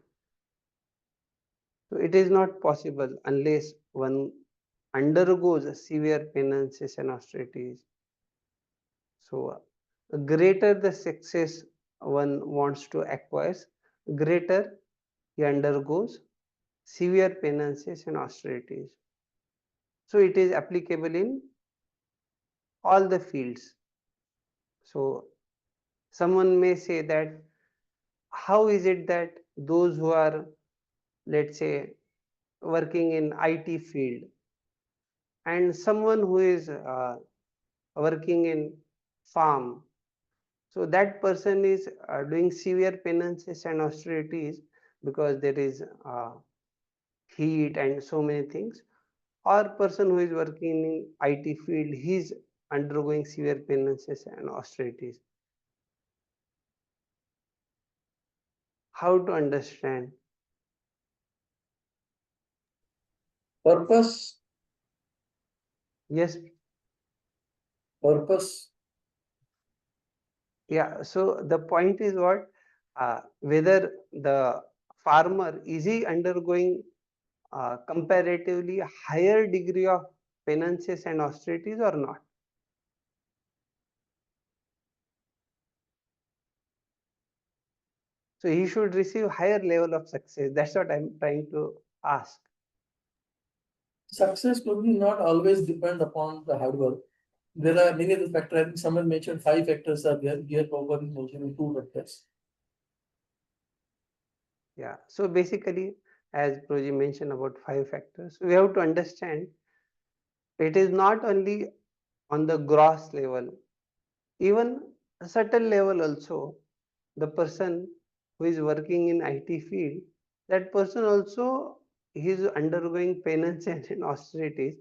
So it is not possible unless one undergoes severe penances and austerities. So greater the success one wants to acquire, greater he undergoes severe penances and austerities. So it is applicable in all the fields. So someone may say that how is it that those who are, let's say, working in IT field and someone who is working in farm, so that person is doing severe penances and austerities because there is heat and so many things, or person who is working in IT field, he is undergoing severe penances and austerities. How to understand? Purpose, Yes, purpose. yeah. So the point is what? Whether the farmer is he undergoing comparatively higher degree of penances and austerities or not? So he should receive higher level of success. That's what I'm trying to ask. Success could not always depend upon the hard work. There are many other factors. I think someone mentioned 5 factors are there. Here, Prabhupada is mentioning 2 factors. Yeah. So basically, as Proji mentioned about 5 factors, we have to understand it is not only on the gross level, even a subtle level also. The person who is working in IT field, that person also he is undergoing penances and austerities,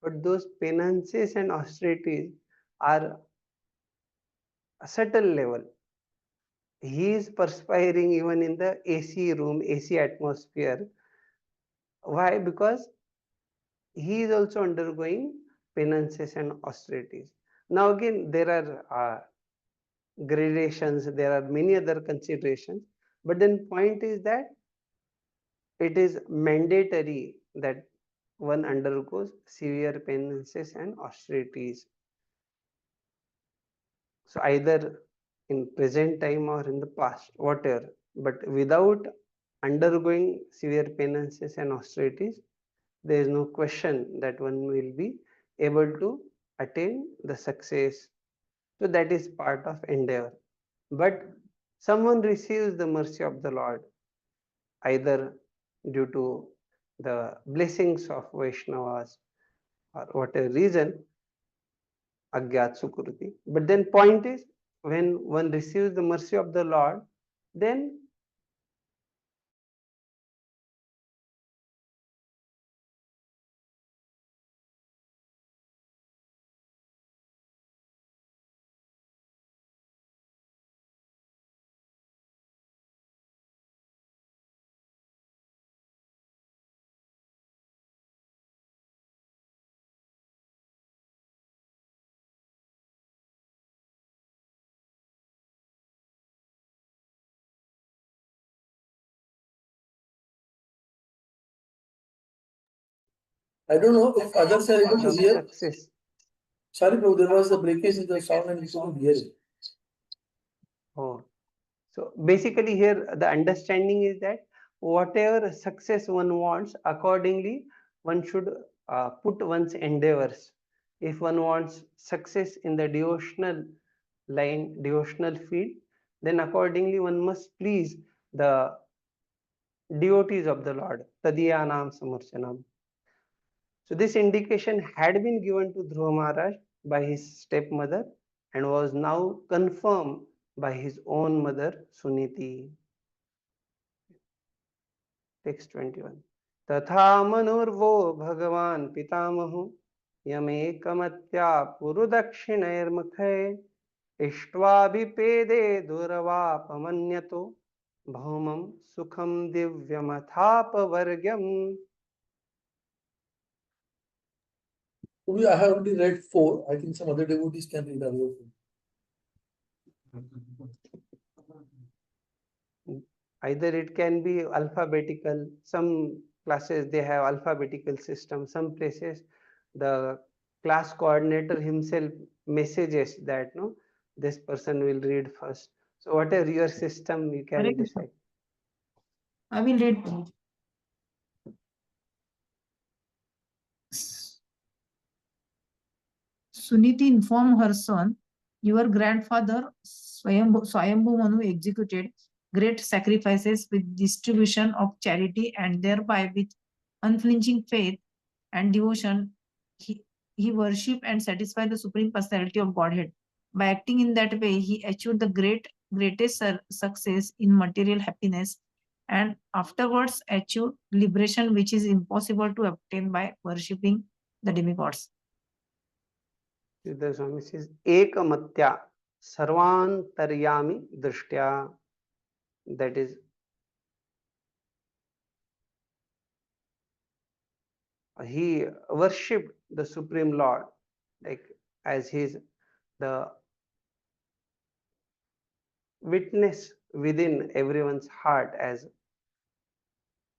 but those penances and austerities are a subtle level. He is perspiring even in the AC room, AC atmosphere. Why? Because he is also undergoing penances and austerities. Now again, there are gradations, there are many other considerations, but then point is that it is mandatory that one undergoes severe penances and austerities. So either in present time or in the past, whatever, but without undergoing severe penances and austerities, there is no question that one will be able to attain the success. So that is part of endeavor. But someone receives the mercy of the Lord either due to the blessings of Vaishnavas or whatever reason, Agyat Sukruti. But then point is, when one receives the mercy of the Lord, then I don't know if others are able to of hear. success. Sorry, Prabhu, there was a breakage in the sound and we couldn't hear it. Oh, so basically here the understanding is that whatever success one wants, accordingly one should put one's endeavors. If one wants success in the devotional line, devotional field, then accordingly one must please the devotees of the Lord. Tadiyanam Samarchanam. So this indication had been given to Dhruva Maharaj by his stepmother and was now confirmed by his own mother Suniti. Text 21. तथा मनुर्वो भगवान् पितामहो यमेकमत्या पुरुदक्षिणैर्मुखे इष्ट्वाभिपेदे दुर्वापमन्यतो भौमं सुखं दिव्यमथापवर्ग्यम्. I have already read 4. I think some other devotees can read other 4. Either it can be alphabetical. Some classes they have alphabetical system. Some places the class coordinator himself messages that no, this person will read first. So whatever your system, you Hare can Krishna. decide. I will read. Suniti informed her son, your grandfather Swayambhu Manu executed great sacrifices with distribution of charity, and thereby with unflinching faith and devotion, he worshipped and satisfied the Supreme Personality of Godhead. By acting in that way, he achieved the greatest success in material happiness, and afterwards achieved liberation, which is impossible to obtain by worshipping the demigods. Siddhar Swami says, Ekamatya sarvantaryami drishtya. That is, he worshipped the Supreme Lord, like as his the witness within everyone's heart as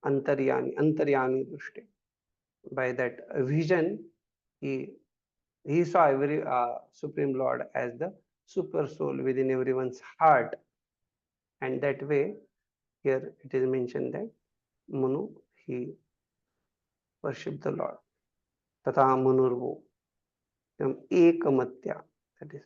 antaryami drishti. By that vision, he saw every Supreme Lord as the super soul within everyone's heart, and that way, here it is mentioned that Manu he worshipped the Lord. Tata Manurvo, ekamatya. That is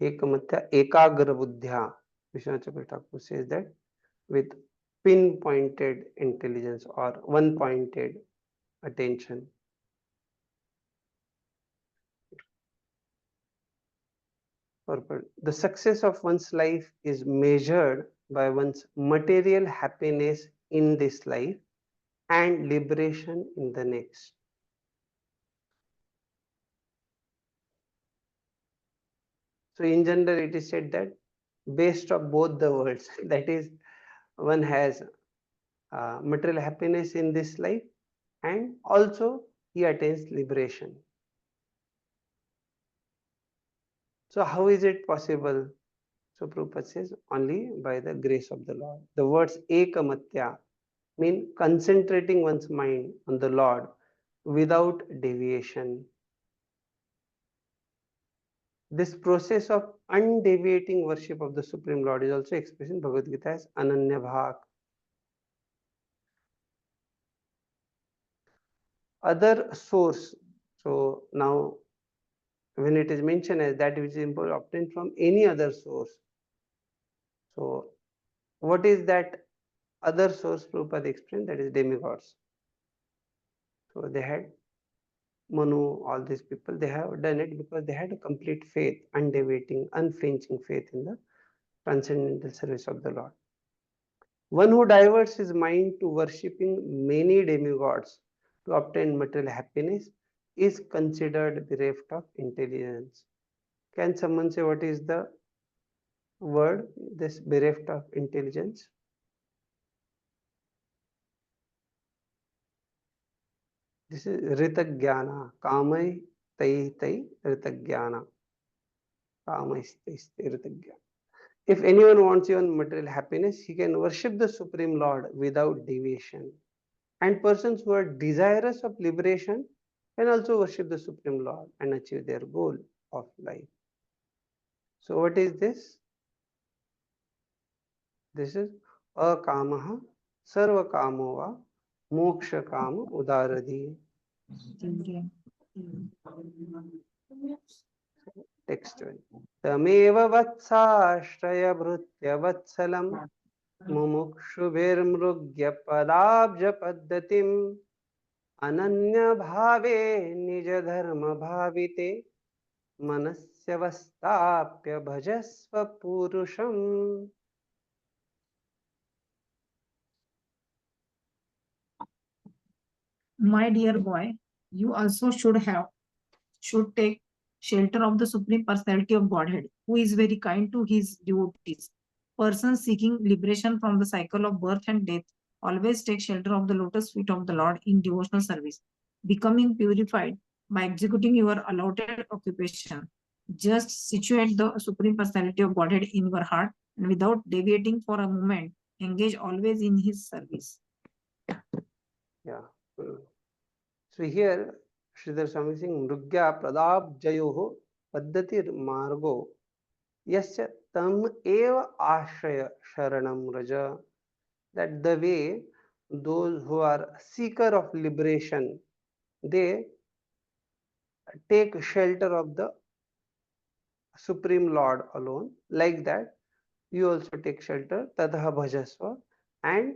ekamatya ekagra buddhya. Vishwanath Chakravarti says that with pinpointed intelligence or one pointed attention. The success of one's life is measured by one's material happiness in this life and liberation in the next. So in general, it is said that best of both the worlds, that is, one has material happiness in this life and also he attains liberation. So how is it possible? So Prabhupada says only by the grace of the Lord. The words ekamatya mean concentrating one's mind on the Lord without deviation. This process of undeviating worship of the Supreme Lord is also expressed in Bhagavad Gita as Ananya Bhak. Other source. So now when it is mentioned as that which is obtained from any other source. So what is that other source? Prabhupada explained that is demigods. So they had Manu, all these people, they have done it because they had a complete faith, undeviating, unflinching faith in the transcendental service of the Lord. One who diverts his mind to worshipping many demigods to obtain material happiness is considered bereft of intelligence. Can someone say what is the word, this bereft of intelligence? This is Ritagyana, Kamai Tai Tai Ritagyana. Kamai Tai Tai Ritagyana. If anyone wants even material happiness, he can worship the Supreme Lord without deviation. And persons who are desirous of liberation can also worship the Supreme Lord and achieve their goal of life. So what is this? This is akamaha sarva kamova moksha kama udaradhi. Text 1. Tameva vatsastraya bhrutya vatsalam mumukshubhirmrugya padabja paddatim अनन्य भावे निज धर्म भाविते मनस्यवस्थाप्य भजस्व पुरुषम. My dear boy, you also should take shelter of the Supreme Personality of Godhead, who is very kind to his devotees. Persons seeking liberation from the cycle of birth and death always take shelter of the lotus feet of the Lord in devotional service, becoming purified by executing your allotted occupation. Just situate the Supreme Personality of Godhead in your heart and without deviating for a moment, engage always in his service. Yeah. So here Sridhar Swami saying Mrugya Pradabjayoho Paddatir Margo Yasya Tam Eva Ashraya Sharanam Raja. That the way those who are seeker of liberation, they take shelter of the Supreme Lord alone. Like that, you also take shelter, Tadha Bhajasva, and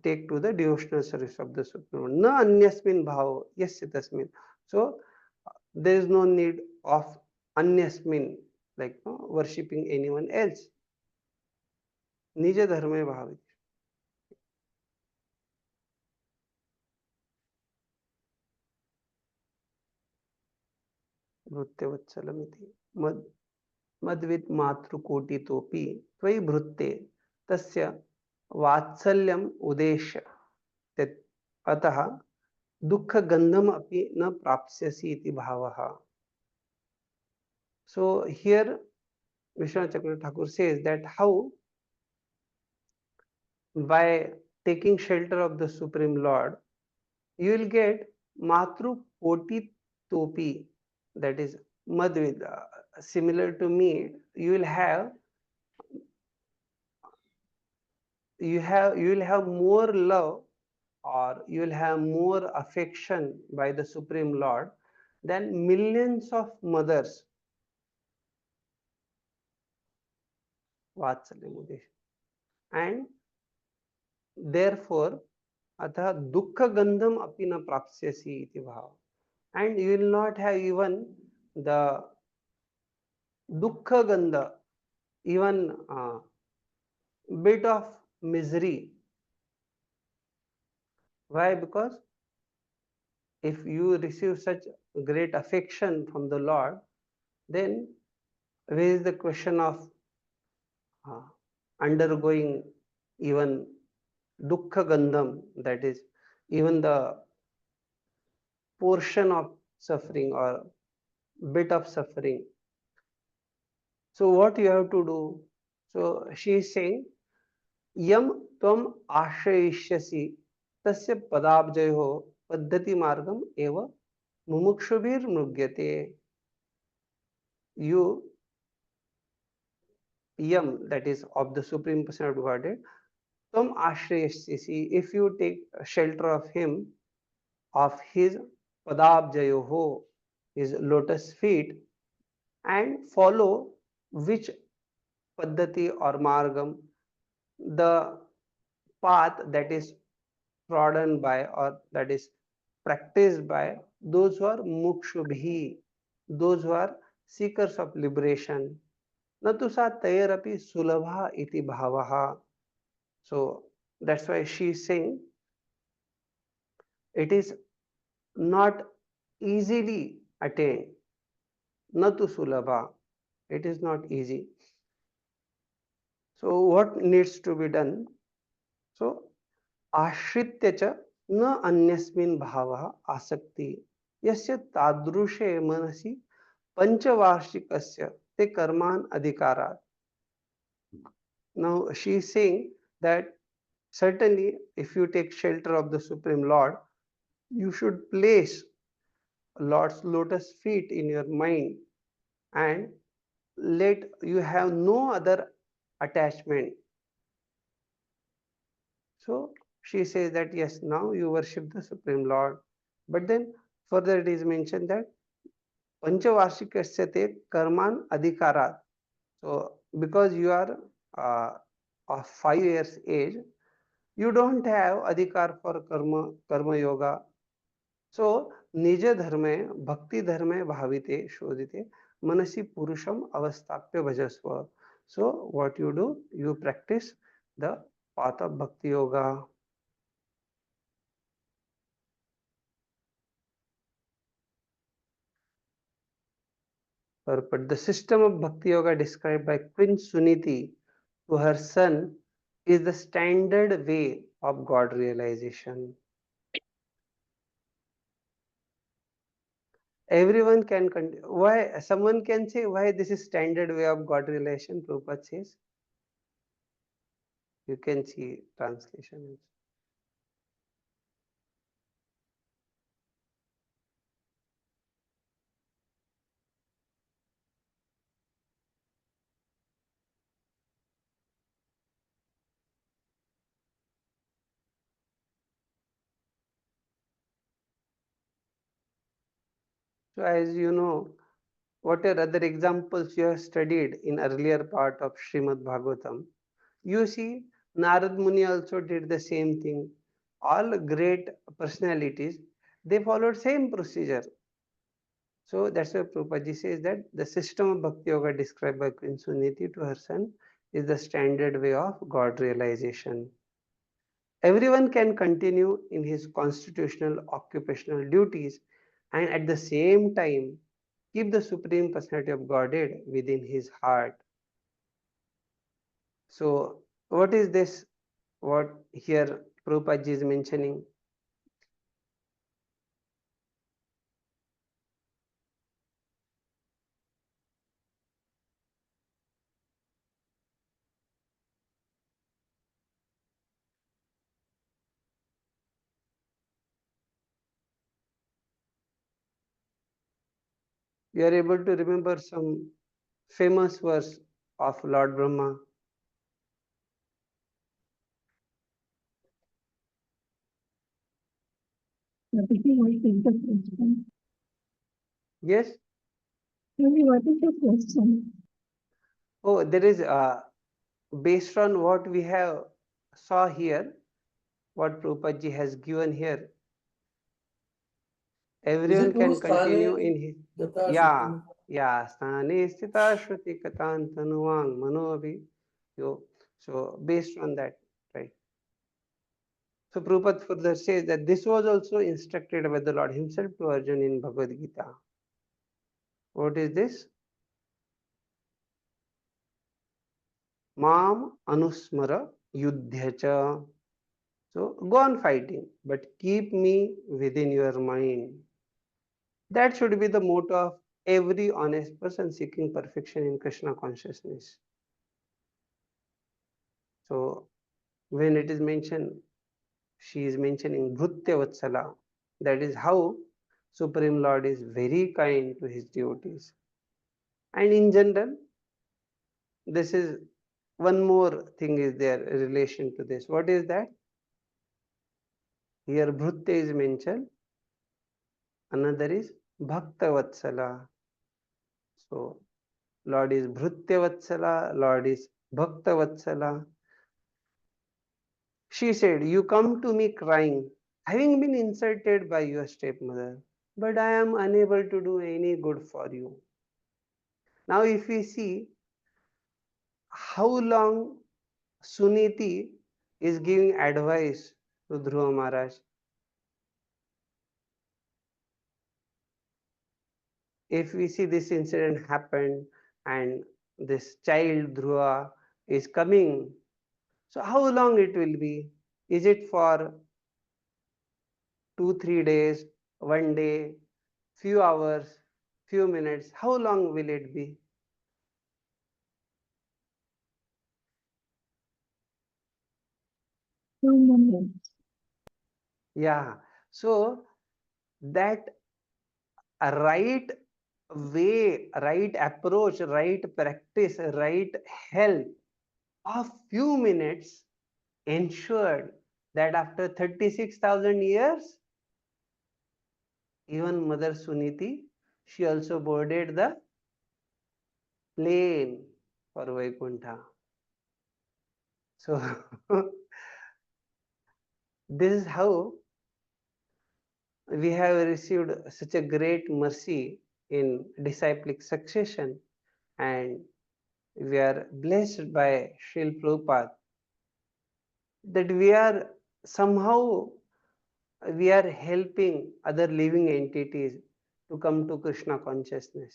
take to the devotional service of the Supreme Lord. Na anyasmin bhavo, yes, tasmin. So, there is no need of anyasmin, like no, worshipping anyone else. Nija dharme bhavit. भृत्यवत्सलमिति मद मद्वित् मातृकोटितोपि त्वयि भृत्ते तस्य वात्सल्यम् उद्देश्य अतः दुःखगन्धम् अपि न प्राप्स्यसि इति भावः. So here Vishwanath Chakravarti Thakur says that how by taking shelter of the Supreme Lord you will get matru koti topi, that is madvid, similar to me. You will have you will have more love, or you will have more affection by the Supreme Lord than millions of mothers. Vatsalyam. And therefore अतः दुःख गंधम अपि न प्राप्स्यसि इति भाव. And you will not have even the dukkha gandha, even bit of misery. Why? Because if you receive such great affection from the Lord, then where is the question of undergoing even dukkha gandham, that is even the portion of suffering or bit of suffering. So what you have to do? So she is saying, Yam tvam ashrayishyasi tasya padabjayo paddhati margam eva mumukshubhir mrugyate. You, Yam, that is of the Supreme Personality of Godhead, tvam ashrayishyasi, if you take shelter of him, of his padabjayo, his lotus feet, and follow which paddhati or margam, the path that is trodden by or that is practiced by those who are mukshubhi, those who are seekers of liberation. Natu sa tayarapi sulabha iti bhavaha. So that's why she is saying it is not easily attained. Natu sulabha. It is not easy. So what needs to be done? So आश्रित्य च न अन्यस्मिन् भावः आसक्ति यस्य तादृशे मनसि पंचवार्षिकस्य ते कर्मान अधिकारात्. Now she is saying that certainly if you take shelter of the Supreme Lord, you should place Lord's lotus feet in your mind and let you have no other attachment. So she says that yes, now you worship the Supreme Lord. But then further it is mentioned that Panchavarshikasyate karman adhikarat. So because you are of 5 years age, You don't have adhikar for karma yoga. So निज धर्मे भक्ति धर्मे भाविते शोधिते मनसि purusham avastapya bhajasva. So what you do, you practice the path of bhakti yoga. But the system of bhakti yoga described by Queen Suniti to her son is the standard way of God realization. Everyone can why someone can say why this is standard way of God realization. Prabhupada says, you can see translation. So as you know, what are other examples you have studied in earlier part of Srimad Bhagavatam? You see, Narad Muni also did the same thing. All great personalities, they followed same procedure. So that's why Prabhupada says that the system of Bhakti Yoga described by Queen Suniti to her son is the standard way of God realization. Everyone can continue in his constitutional occupational duties and at the same time keep the Supreme Personality of Godhead within his heart. So, what is this? What here Prabhupada is mentioning? You are able to remember some famous verse of Lord Brahma. Yes? What is the question? Oh, there is based on what we have saw here, what Prabhupada has given here. Everyone can continue in his yeah. Sthane sthita shruti katantanuvang manoabhi. So based on that, right? So Prabhupada further says that this was also instructed by the Lord himself to Arjuna in Bhagavad Gita. What is this? Mam anusmara yudhyacha. So go on fighting, but keep me within your mind. That should be the motto of every honest person seeking perfection in Krishna consciousness. So when it is mentioned, she is mentioning Bhrutya Vatsala. That is how Supreme Lord is very kind to his devotees. And in general, this is one more thing is there in relation to this. What is that? Here Bhrutya is mentioned. Another is Bhakta Vatsala. So Lord is Bhrutya Vatsala, Lord is Bhakta Vatsala. She said, you come to me crying, having been insulted by your stepmother, but I am unable to do any good for you. Now, if we see how long Suniti is giving advice to Dhruva Maharaj, if we see this incident happened and this child Dhruva is coming, so how long it will be? Is it for 2-3 days, 1 day, few hours, few minutes? How long will it be? Yeah. So that right way, right approach, right practice, right help of few minutes ensured that after 36,000 years, even Mother Suniti, she also boarded the plane for Vaikuntha. So This is how we have received such a great mercy in disciplic succession, and we are blessed by Srila Prabhupada that somehow we are helping other living entities to come to Krishna consciousness.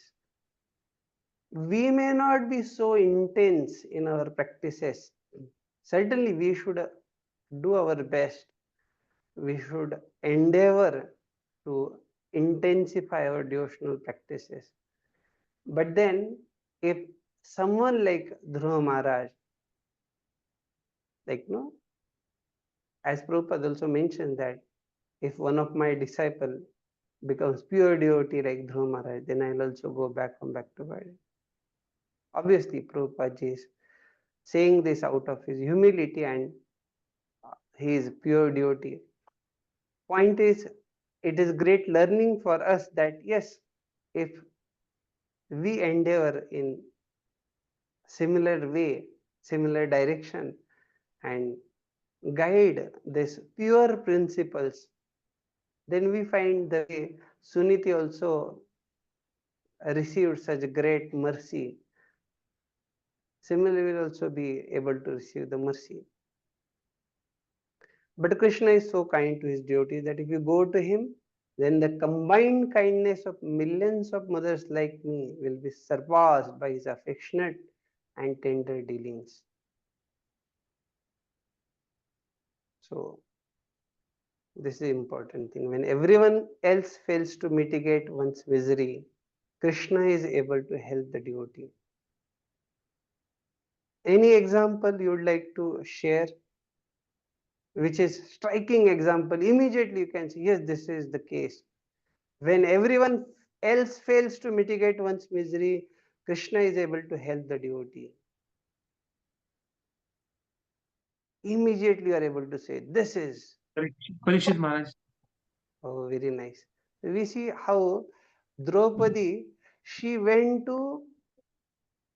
We may not be so intense in our practices. Certainly, we should do our best. We should endeavor to intensify our devotional practices. But then, if someone like Dhruva Maharaj, like no, as Prabhupada also mentioned that if one of my disciple becomes pure devotee like Dhruva Maharaj, then I'll also go back from back to body. Obviously, Prabhupada is saying this out of his humility, and he is pure devotee. Point is, it is great learning for us that yes, if we endeavor in similar way, similar direction, and guide these pure principles, then we find the way Suniti also received such great mercy. Similarly, we will also be able to receive the mercy. But Krishna is so kind to his devotees that if you go to him, then the combined kindness of millions of mothers like me will be surpassed by his affectionate and tender dealings. So, this is the important thing. When everyone else fails to mitigate one's misery, Krishna is able to help the devotee. Any example you would like to share, which is striking example? Immediately you can say, yes, this is the case. When everyone else fails to mitigate one's misery, Krishna is able to help the devotee. Immediately you are able to say, this is. Parikshit Maharaj. Oh, very nice. We see how Draupadi, she went to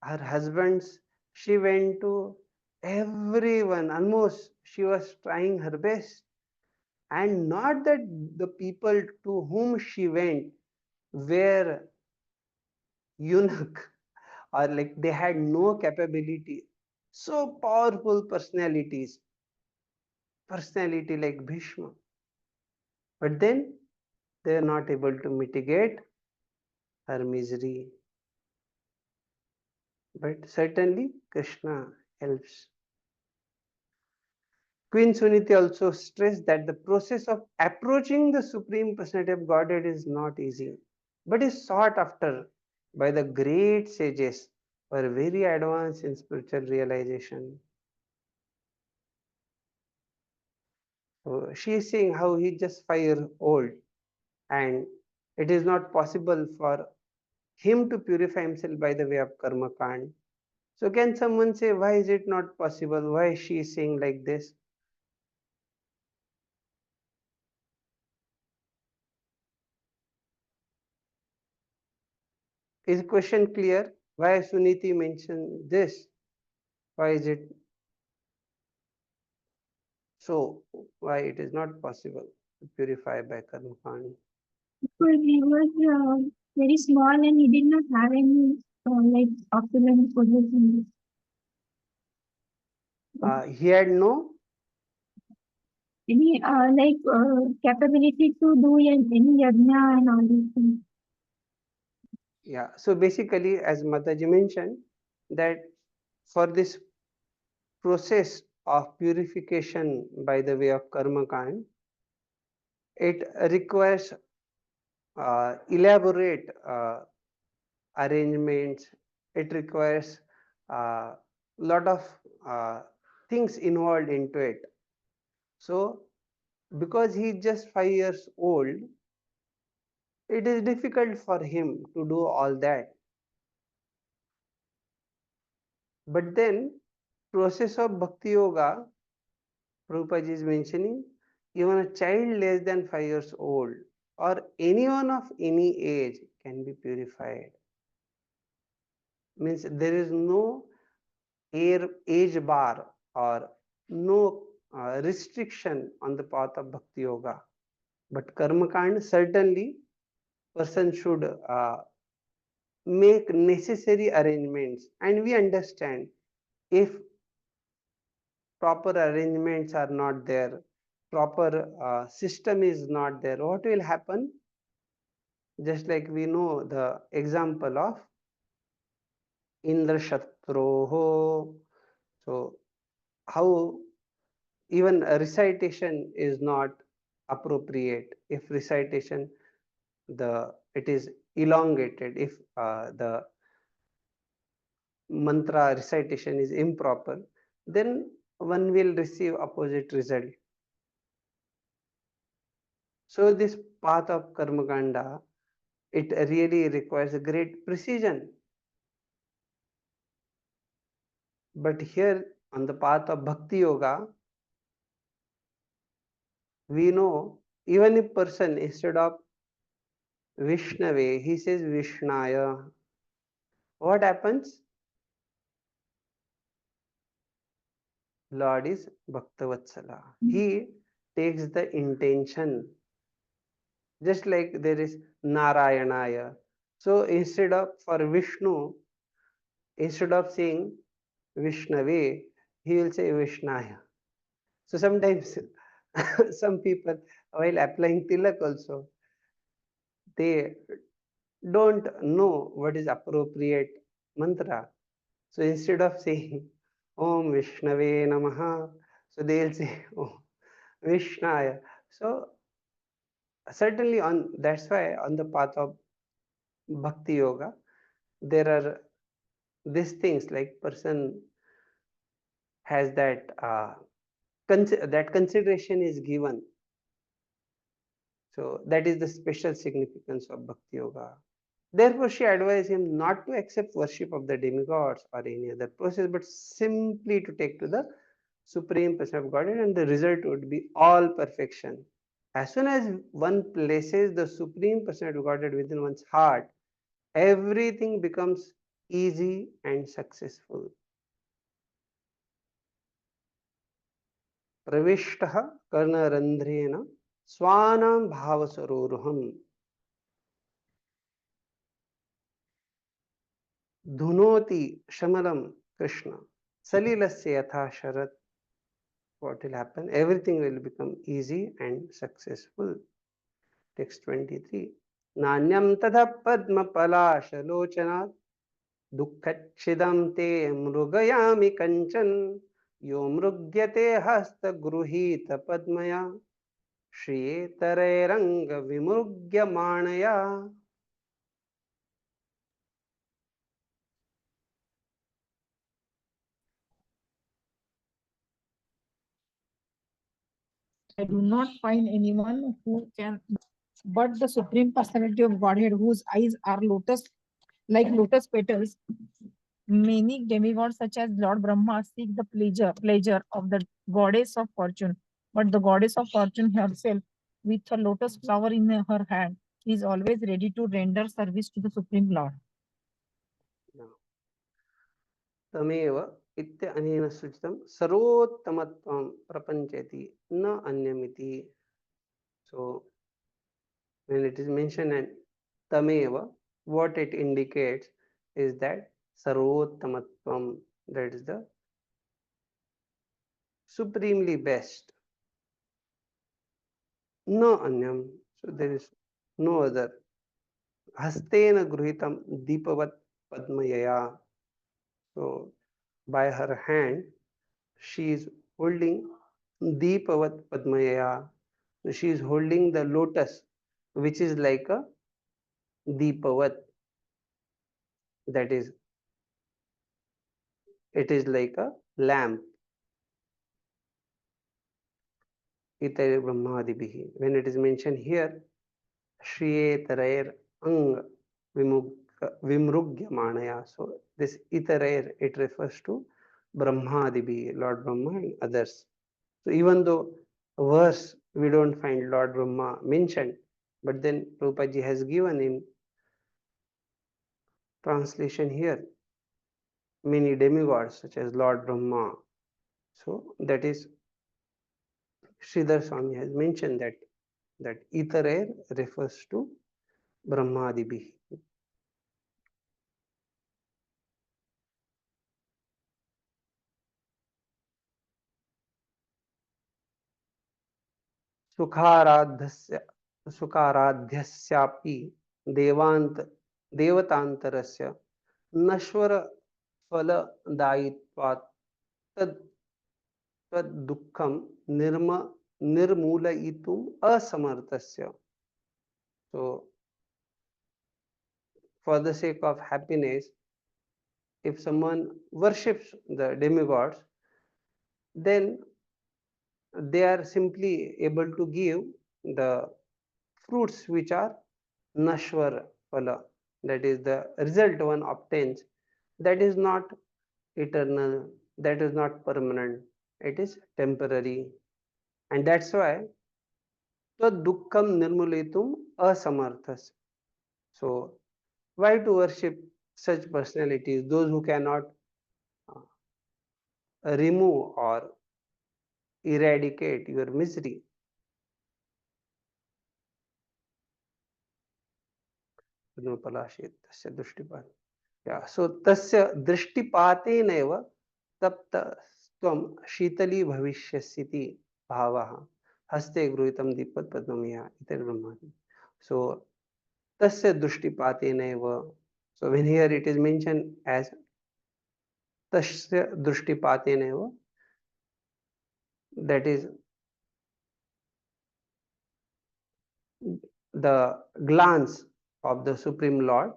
her husbands, she went to everyone, almost she was trying her best. And not that the people to whom she went were eunuch or like they had no capability. So powerful personality like Bhishma. But then they are not able to mitigate her misery. But certainly Krishna helps. Queen Suniti also stressed that the process of approaching the Supreme Personality of Godhead is not easy, but is sought after by the great sages who are very advanced in spiritual realization. So she is saying how he is just 5 years old and it is not possible for him to purify himself by the way of karma kand. So can someone say why is it not possible? Why she is saying like this? Is question clear? Why Suniti mentioned this? Why is it so? Why it is not possible to purify by karma kand? Because he was very small and he did not have any like opulent position. He had no. Any capability to do any yajna and all these things. Yeah. So basically, as Mataji mentioned, that for this process of purification by the way of karma kand, it requires elaborate arrangements. It requires a lot of uh, things involved into it. So because he is just 5 years old, it is difficult for him to do all that. But then process of bhakti yoga, Prabhupada is mentioning, even a child less than 5 years old or anyone of any age can be purified. Means there is no age bar or no restriction on the path of Bhakti Yoga. But Karma Kand, certainly person should make necessary arrangements, and we understand if proper arrangements are not there, proper system is not there, what will happen? Just like we know the example of Indra Shatroho. So how even a recitation is not appropriate if recitation it is elongated, if the mantra recitation is improper, then one will receive opposite result. So this path of karmakanda, it really requires a great precision. But here on the path of bhakti yoga, we know even if person instead of Vishnave, he says Vishnaya, what happens? Lord is Bhaktavatsala. He takes the intention. Just like there is Narayanaya. So instead of for Vishnu, instead of saying Vishnave, he will say Vishnaya. So sometimes some people while applying tilak also, they don't know what is appropriate mantra. So instead of saying Om Vishnave Namaha, so they'll say Om Vishnaya. So certainly on that's why on the path of bhakti yoga there are these things like person has that that consideration is given. So that is the special significance of bhakti yoga. Therefore she advised him not to accept worship of the demigods or any other process, but simply to take to the supreme person of godhead, and the result would be all perfection. As soon as one places the supreme person of godhead within one's heart, everything becomes easy and successful. प्रविष्टः कर्णरन्ध्रेण स्वानां भावसरोरुहं धुनोति शमलं कृष्ण सलिलस्य यथा Sharat. What will happen? Everything will become easy and successful. Text 23. नान्यं तथा पद्मपलाशलोचनात् दुःखच्छिदं ते मृगयामि कञ्चन यो मृग्यते हस्तगृहीत पद्मया श्रियेतरैरंग विमृग्यमाणया. I do not find anyone who can but the Supreme Personality of Godhead, whose eyes are lotus petals. Many demigods, such as Lord Brahma, seek the pleasure of the goddess of fortune. But the goddess of fortune herself, with a lotus flower in her hand, is always ready to render service to the Supreme Lord. तमेव इत्यनेन सूचितं सर्वोत्तमत्वं प्रपञ्चेति न अन्यमिति. So when it is mentioned and tameva, what it indicates is that sarvottamatvam, that is the supremely best. No anyam, so there is no other. Hastena gruhitam deepavat padmayaya. So by her hand, she is holding deepavat padmayaya. So she is holding the lotus, which is like a deepavat. That is, it is like a lamp. Itare Brahmadibhi. When it is mentioned here, Shriyetarair Ang Vimrugyamanaya. So this Itarair, it refers to Brahmadibhi, Lord Brahma and others. So even though a verse we don't find Lord Brahma mentioned, but then Prabhupada has given in translation here many demigods such as Lord Brahma. So that is Sridhar Swami has mentioned that ether air refers to Brahmadibhi. सुखाराध्यस्य सुखाराध्यस्यापि देवांत देवतांतरस्य नश्वर फलदायित्वात् तद तद्दुःखं निर्मूलयितुम् असमर्थस्य. So for the sake of happiness, if someone worships the demigods, then they are simply able to give the fruits which are nashwar phala, that is the result one obtains, that is not eternal, that is not permanent, it is temporary. And that's why dukkam nirmulitum asamarthas. So why to worship such personalities, those who cannot remove or eradicate your misery? तस्य दृष्टिपात. Yeah, so tasya drishtipatenaiv tapta tvam शीतली भविष्यसीति भावः हस्ते गृहीतं दीपत् पद्ममिह इति ब्रह्मादि. So tasya drishtipatenaiv. So when here it is mentioned as tasya drishtipatenaiv, that is the glance of the Supreme Lord,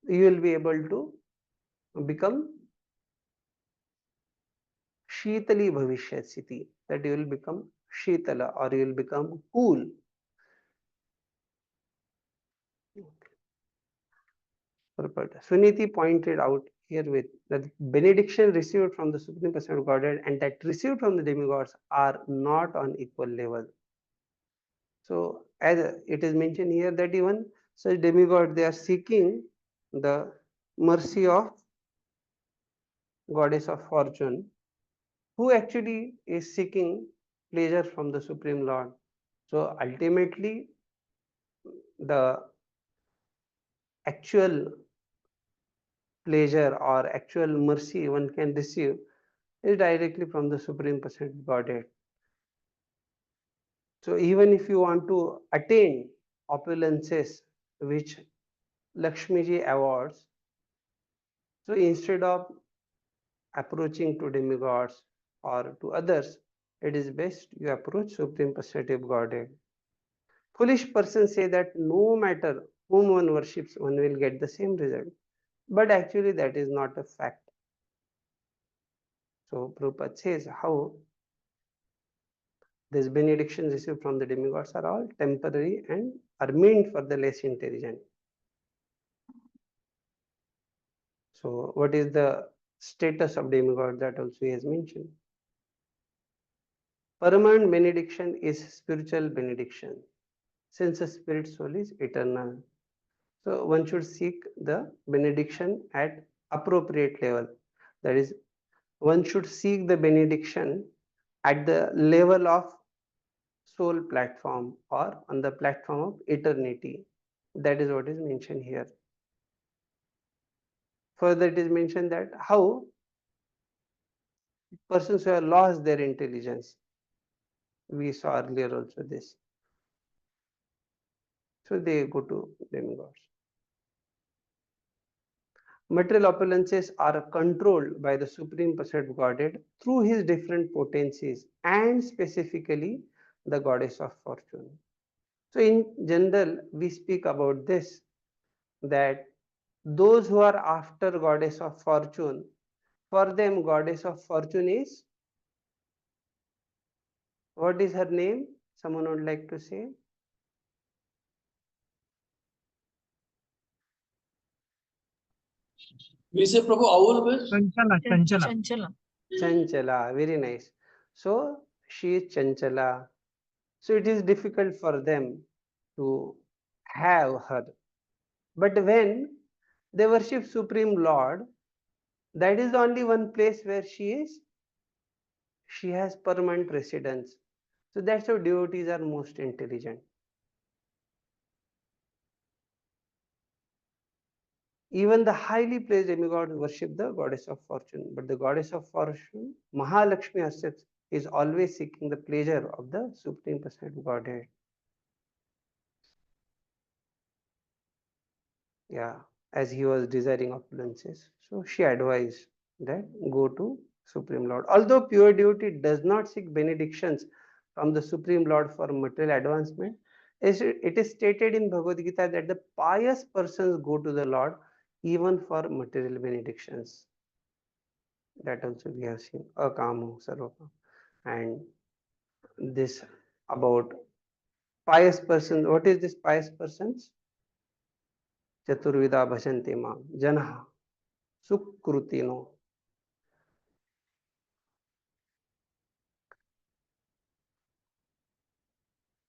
you will be able to become Shitali Bhavishyasiti, that you will become Shitala or you will become cool. Suniti pointed out herewith that benediction received from the Supreme Personality of Godhead and that received from the demigods are not on equal level. So as it is mentioned here that even such demigod, they are seeking the mercy of goddess of fortune, who actually is seeking pleasure from the Supreme Lord. So ultimately the actual pleasure or actual mercy one can receive is directly from the Supreme Personality Godhead. So even if you want to attain opulences which Lakshmi ji awards, so instead of approaching to demigods or to others, it is best you approach Supreme Personality of Godhead. Foolish persons say that no matter whom one worships, one will get the same result. But actually that is not a fact. So Prabhupada says how these benedictions received from the demigods are all temporary and are meant for the less intelligent. So what is the status of demigod, that also he has mentioned. Permanent benediction is spiritual benediction, since the spirit soul is eternal. So one should seek the benediction at appropriate level. That is, one should seek the benediction at the level of soul platform or on the platform of eternity. That is what is mentioned here. Further, it is mentioned that how persons who have lost their intelligence, we saw earlier also this. So they go to demigods. Material opulences are controlled by the Supreme Personality of Godhead through his different potencies and specifically the goddess of fortune. So in general, we speak about this, that those who are after goddess of fortune, for them goddess of fortune is, what is her name? Someone would like to say? We say Prabhu always. Chanchala. Chanchala, very nice. So she is Chanchala. So it is difficult for them to have her. But when they worship Supreme Lord, that is only one place where she is she has permanent residence. So that's how devotees are most intelligent. Even the highly praised demigods worship the goddess of fortune, but the goddess of fortune, Mahalakshmi herself, is always seeking the pleasure of the Supreme Personality of Godhead. Yeah, as he was desiring opulences. So she advised that go to Supreme Lord. Although pure devotee does not seek benedictions from the Supreme Lord for material advancement, it is stated in Bhagavad Gita that the pious persons go to the Lord even for material benedictions. That also we have seen. Akamo Sarvakam. And this about pious persons. What is this pious persons? Chaturvida bhajanti mam janah sukrutino.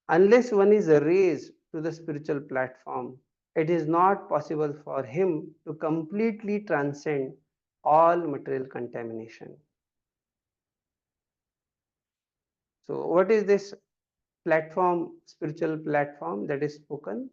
Unless one is raised to the spiritual platform, it is not possible for him to completely transcend all material contamination. So, what is this platform, spiritual platform that is spoken?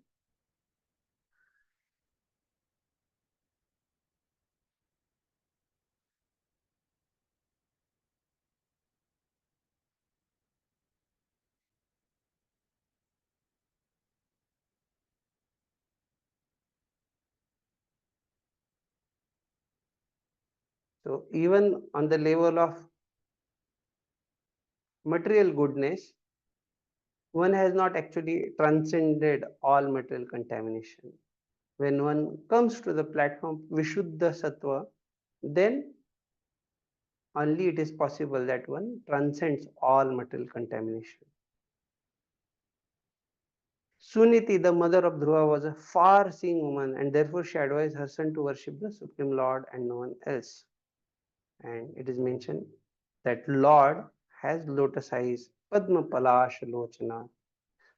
So, even on the level of material goodness, one has not actually transcended all material contamination. When one comes to the platform Vishuddha Sattva, then only it is possible that one transcends all material contamination. Suniti, the mother of Dhruva, was a far seeing woman, and therefore she advised her son to worship the Supreme Lord and no one else. And it is mentioned that Lord has lotus eyes, Padma Palash Lochana.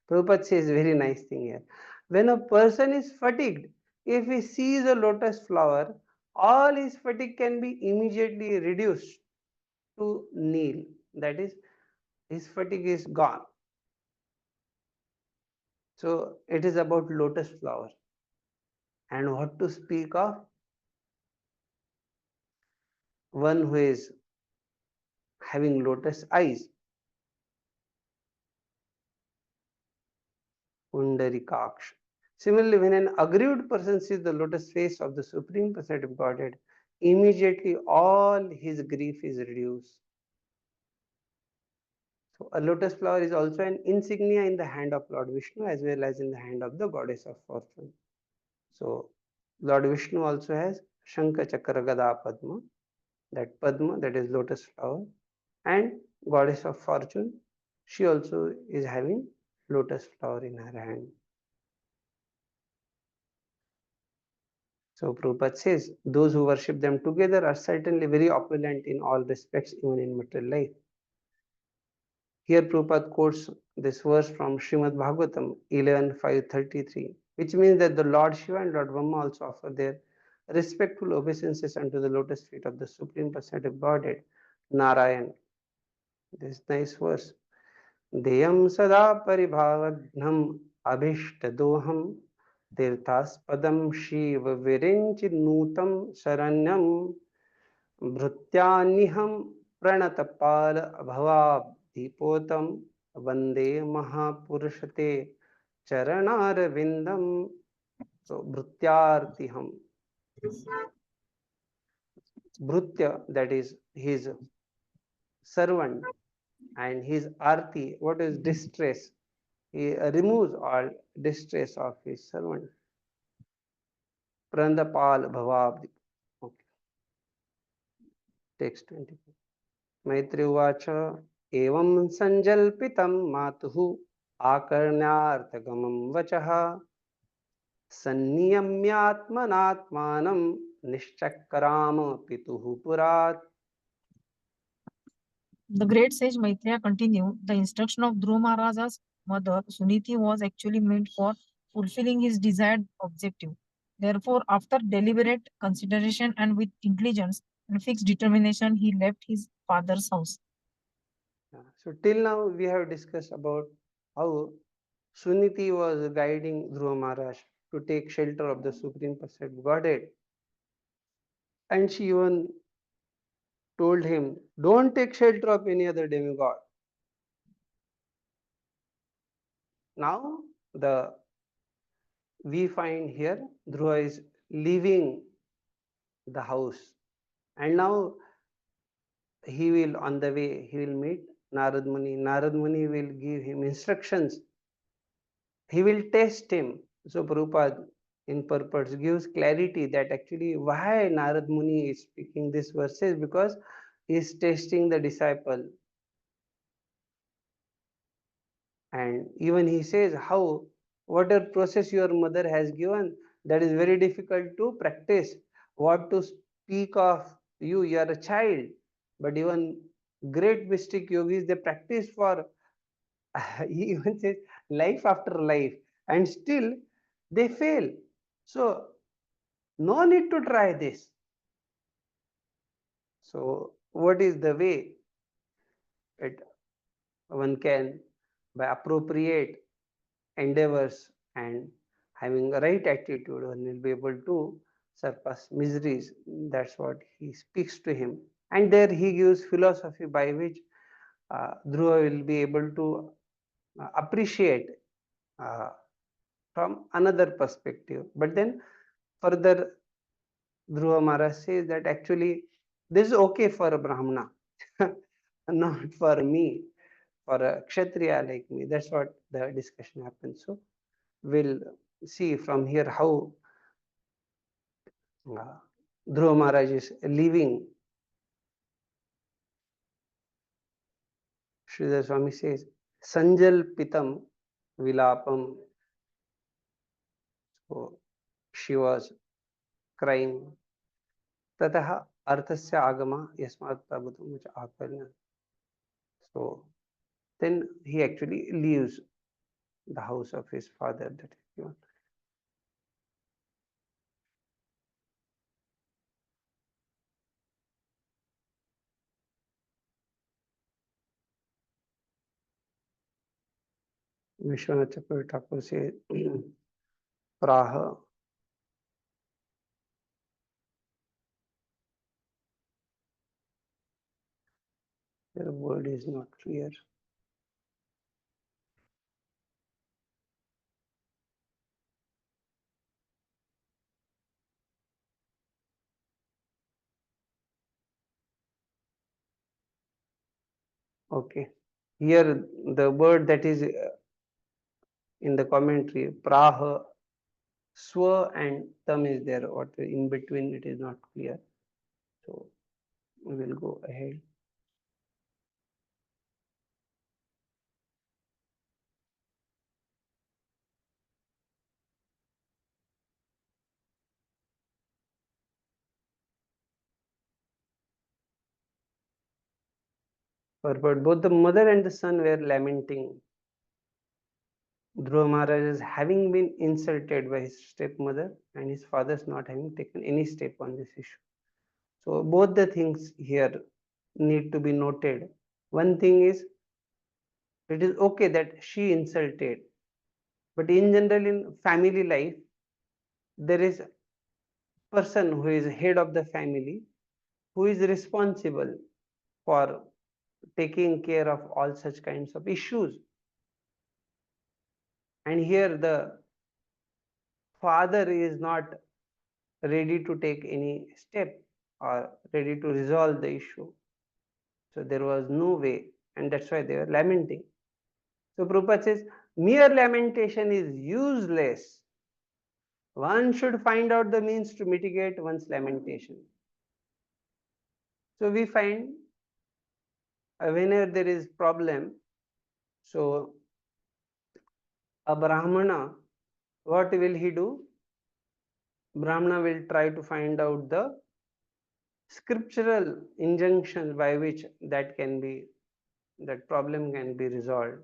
Prabhupada says very nice thing here. When a person is fatigued, if he sees a lotus flower, all his fatigue can be immediately reduced to nil. That is, his fatigue is gone. So it is about lotus flower. And what to speak of one who is having lotus eyes, Pundarikaksh. Similarly, when an aggrieved person sees the lotus face of the Supreme Personality of Godhead, immediately all his grief is reduced. So a lotus flower is also an insignia in the hand of Lord Vishnu as well as in the hand of the goddess of fortune. So Lord Vishnu also has Shankha Chakra Gada Padma, that Padma, that is lotus flower, and goddess of fortune, she also is having lotus flower in her hand. So Prabhupada says, those who worship them together are certainly very opulent in all respects, even in material life. Here Prabhupada quotes this verse from Srimad Bhagavatam 11.5.33, which means that the Lord Shiva and Lord Brahma also offer their respectful obeisances unto the lotus feet of the Supreme Personality of Godhead, Narayan. This nice verse. Deyam sada paribhavagnam abhishtadoham तीर्थास्पदं Shiv विरिञ्चिन्नूतं शरण्यं भृत्यान्निहं प्रणतपाल भवाब्धिपोतं वन्दे महापुरुषते चरणारविन्दम. So भृत्यार्तिहम, Bhrutya, that is his servant, and his arti, what is distress? He removes all distress of his servant. Prandapal Bhavabdi. Okay. Text 24. Maitri Uvacha Evam Sanjalpitam Matuhu Akarnyarthagamam Vachaha Sanniyamyatmanatmanam Nishchakarama Pituhu Purat. The great sage Maitreya continued, the instruction of Dhruva Maharaja's mother Suniti was actually meant for fulfilling his desired objective. Therefore, after deliberate consideration and with intelligence and fixed determination, he left his father's house. So till now we have discussed about how Suniti was guiding Dhruva Maharaj to take shelter of the Supreme Personality of Godhead, and she even told him, don't take shelter of any other demigod. Now the we find here Dhruva is leaving the house, and now he will, on the way he will meet Narad Muni. Narad Muni will give him instructions. He will test him. So Prabhupada in purpose gives clarity that actually why Narad Muni is speaking these verses, because he is testing the disciple. And even he says how whatever process your mother has given, that is very difficult to practice. What to speak of you, you are a child. But even great mystic yogis, they practice for he even says life after life, and still they fail. So no need to try this. So what is the way? It one can, by appropriate endeavors and having a right attitude, one will be able to surpass miseries. That's what he speaks to him. And there he gives philosophy by which Dhruva will be able to appreciate uh, from another perspective. But then further, Dhruva Maharaj says that actually this is okay for a Brahmana, not for me, for a Kshatriya like me. That's what the discussion happens. So we'll see from here how Dhruva Maharaj is leaving. Sridhar Swami says, Sanjal Pitam Vilapam. So she was crying. Tataha Arthasya Agama Yasmat Prabhutam Akarna. So then he actually leaves the house of his father. That is given. Vishwanath Chakravarti Thakur says, Praha. The word is not clear. Okay. Here the word that is in the commentary, Praha, Swa and Tam is there. What in between it is not clear. So we will go ahead. But both the mother and the son were lamenting. Dhruva Maharaj is having been insulted by his stepmother, and his father's not having taken any step on this issue. So both the things here need to be noted. One thing is, it is okay that she insulted, but in general in family life, there is a person who is head of the family who is responsible for taking care of all such kinds of issues. And here the father is not ready to take any step or ready to resolve the issue. So there was no way, and that's why they were lamenting. So Prabhupada says, mere lamentation is useless. One should find out the means to mitigate one's lamentation. So we find whenever there is problem, so a Brahmana, what will he do? Brahmana will try to find out the scriptural injunctions by which that problem can be resolved.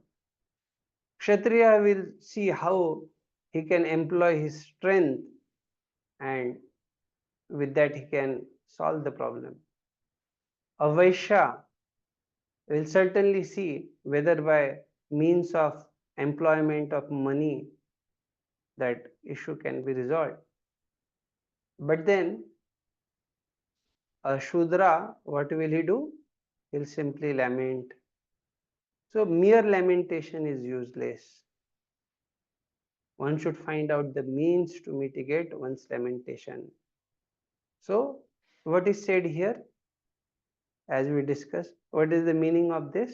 Kshatriya will see how he can employ his strength, and with that he can solve the problem. A Vaishya we'll certainly see whether by means of employment of money that issue can be resolved. But then a Shudra, what will he do? He'll simply lament. So mere lamentation is useless. One should find out the means to mitigate one's lamentation. So what is said here, as we discussed, what is the meaning of this?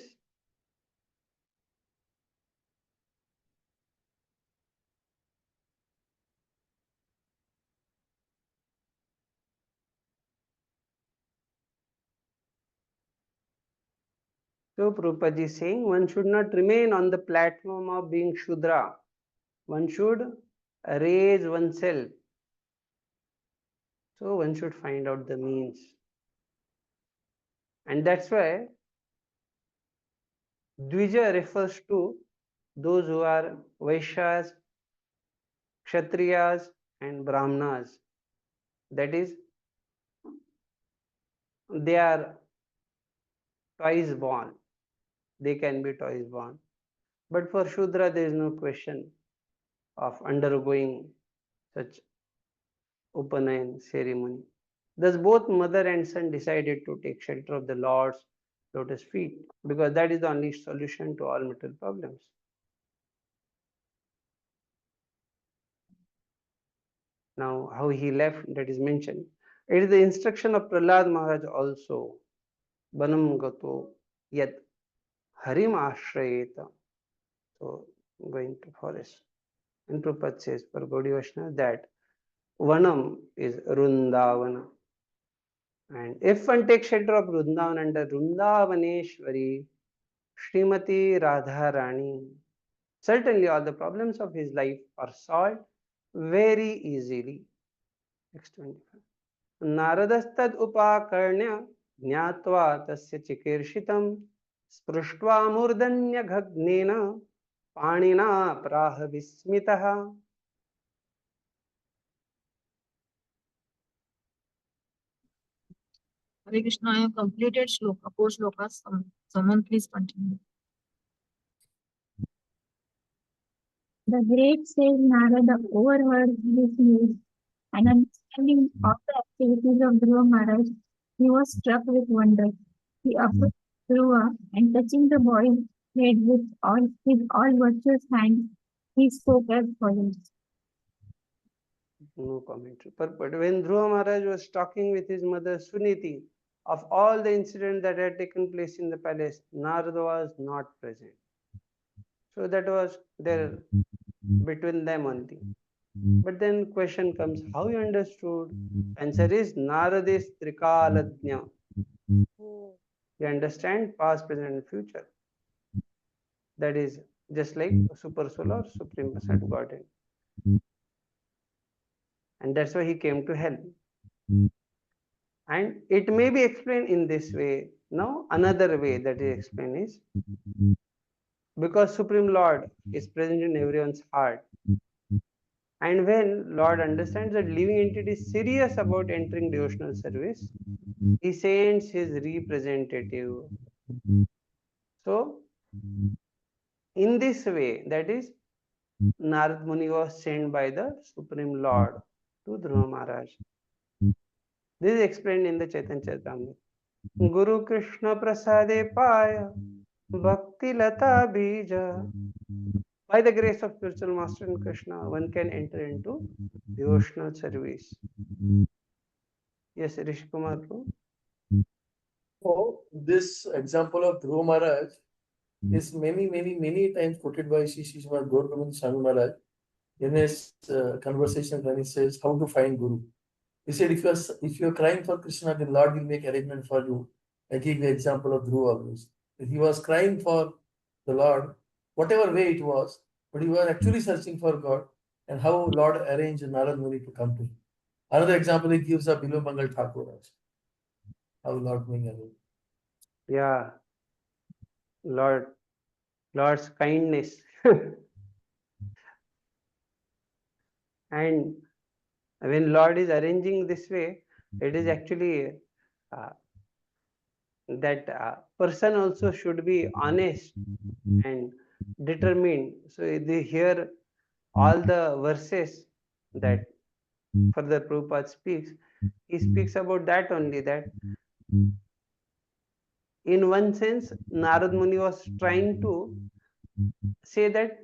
So Prabhupada is saying one should not remain on the platform of being Shudra. One should raise oneself. So one should find out the means. And that's why Dvija refers to those who are Vaishyas, Kshatriyas and Brahmanas. That is, they are twice born. They can be twice born. But for Shudra, there is no question of undergoing such Upanayan ceremony. Thus, both mother and son decided to take shelter of the Lord's lotus feet because that is the only solution to all material problems. Now, how he left, that is mentioned. It is the instruction of Prahlad Maharaj also. Vanam gato yat harim ashrayeta. So, going to forest. And Prabhupada says for Gaudiya Vaishnava that Vanam is Vrindavana. And if one takes shelter of Vrindavan under Vrindavaneshwari, Srimati Radharani, certainly all the problems of his life are solved very easily. Next 25. नारदस्तद उपाकर्ण्य ज्ञात्वा तस्य चिकीर्षितं स्पृष्ट्वा मूर्धन्यघग्नेन पाणिना प्राह विस्मितः. Hare Krishna, I have completed shloka, 4 shlokas. Someone please continue. The great sage Narada overheard this news, and understanding all the activities of Dhruva Maharaj, he was struck with wonder. He approached Dhruva and touching the boy's head with his all virtuous hands, he spoke as follows. No commentary. But when Dhruva Maharaj was talking with his mother Suniti of all the incidents that had taken place in the palace, Narada was not present. So that was there between them only. But then question comes, how you understood? Answer is Narada is Trikaladnya. He understand past, present and future. That is just like a super soul or supreme personality Godhead. And that's why he came to hell. And it may be explained in this way. Now another way that is explained is because Supreme Lord is present in everyone's heart. And when Lord understands that living entity is serious about entering devotional service, he sends his representative. So, in this way, that is, Narad Muni was sent by the Supreme Lord to Dhruva Maharaj. This is explained in the Chaitanya Charitamrita. Guru Krishna Prasade Paya Bhakti Lata Bija. By the grace of spiritual master and Krishna, one can enter into devotional service. Yes, Rishi Kumar. So this example of Dhruva Maharaj is many times quoted by Sri Srimad Gaur Govind Swami Maharaj in his conversation when he says how to find Guru. He said if you are crying for Krishna, then Lord will make arrangement for you. I give the example of Dhruva always. He was crying for the Lord, whatever way it was, but he was actually searching for God, and how Lord arranged Narad Muni to come to him. Another example he gives of Bilu Mangal Thakur also. How Lord Muni arranged. Yeah, Lord's kindness. And when Lord is arranging this way, it is actually that person also should be honest and determined. So they hear all the verses that further Prabhupada speaks. He speaks about that only, that in one sense Narad Muni was trying to say that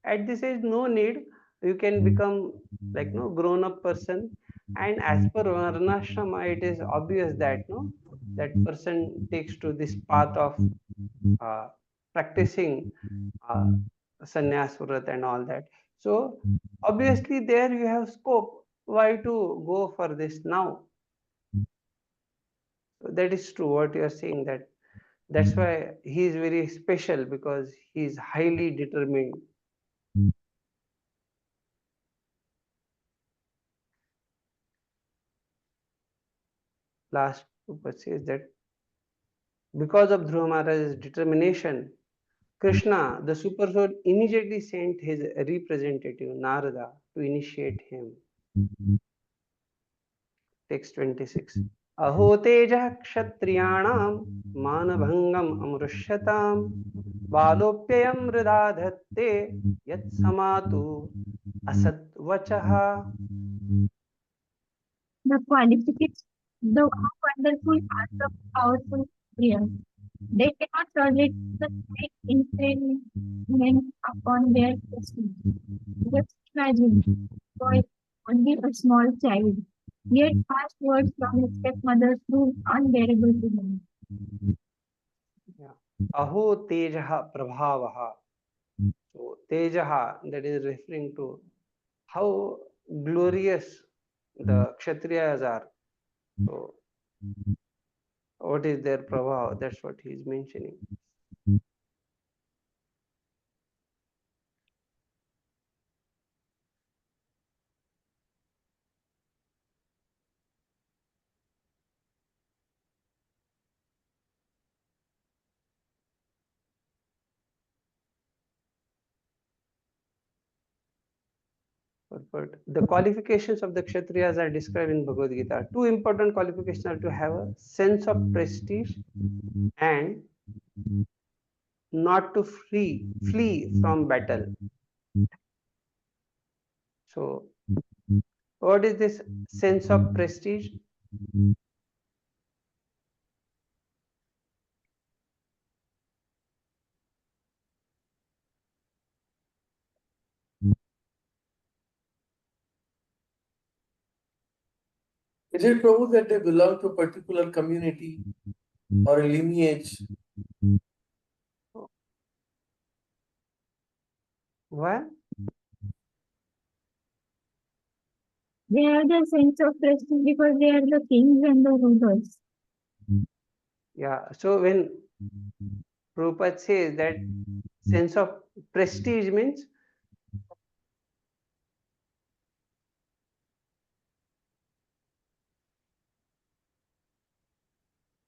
at this age no need, you can become like no grown up person, and as per varnashrama it is obvious that no, that person takes to this path of uh, practicing uh, sannyas vrat and all that. So obviously there you have scope, why to go for this now? So that is true what you are saying, that that's why he is very special, because he is highly determined. Last Prabhupada says that because of Dhruva Maharaj's determination, Krishna, the super soul, immediately sent his representative Narada to initiate him. Text 26. Aho tejah kshatriyāṇāṃ mānabhangam amrushyatāṃ balopyayam mridādhatte yat samatu asat vachaha. The qualifications, the wonderful art of powerful prayer. They cannot tolerate the great infringement upon their prestige. Just imagine, boy, only a small child, yet harsh words from his stepmother proved unbearable to him. Aho tejah prabhavaha. So tejaha, that is referring to how glorious the kshatriyas are. So what is their prabhav? That's what he is mentioning. But the qualifications of the Kshatriyas are described in Bhagavad Gita. Two important qualifications are to have a sense of prestige and not to flee from battle. So, what is this sense of prestige? Is it Prabhu that they belong to a particular community or a lineage? Why? They have the sense of prestige because they are the kings and the rulers. Yeah. So when Prabhupada says that sense of prestige means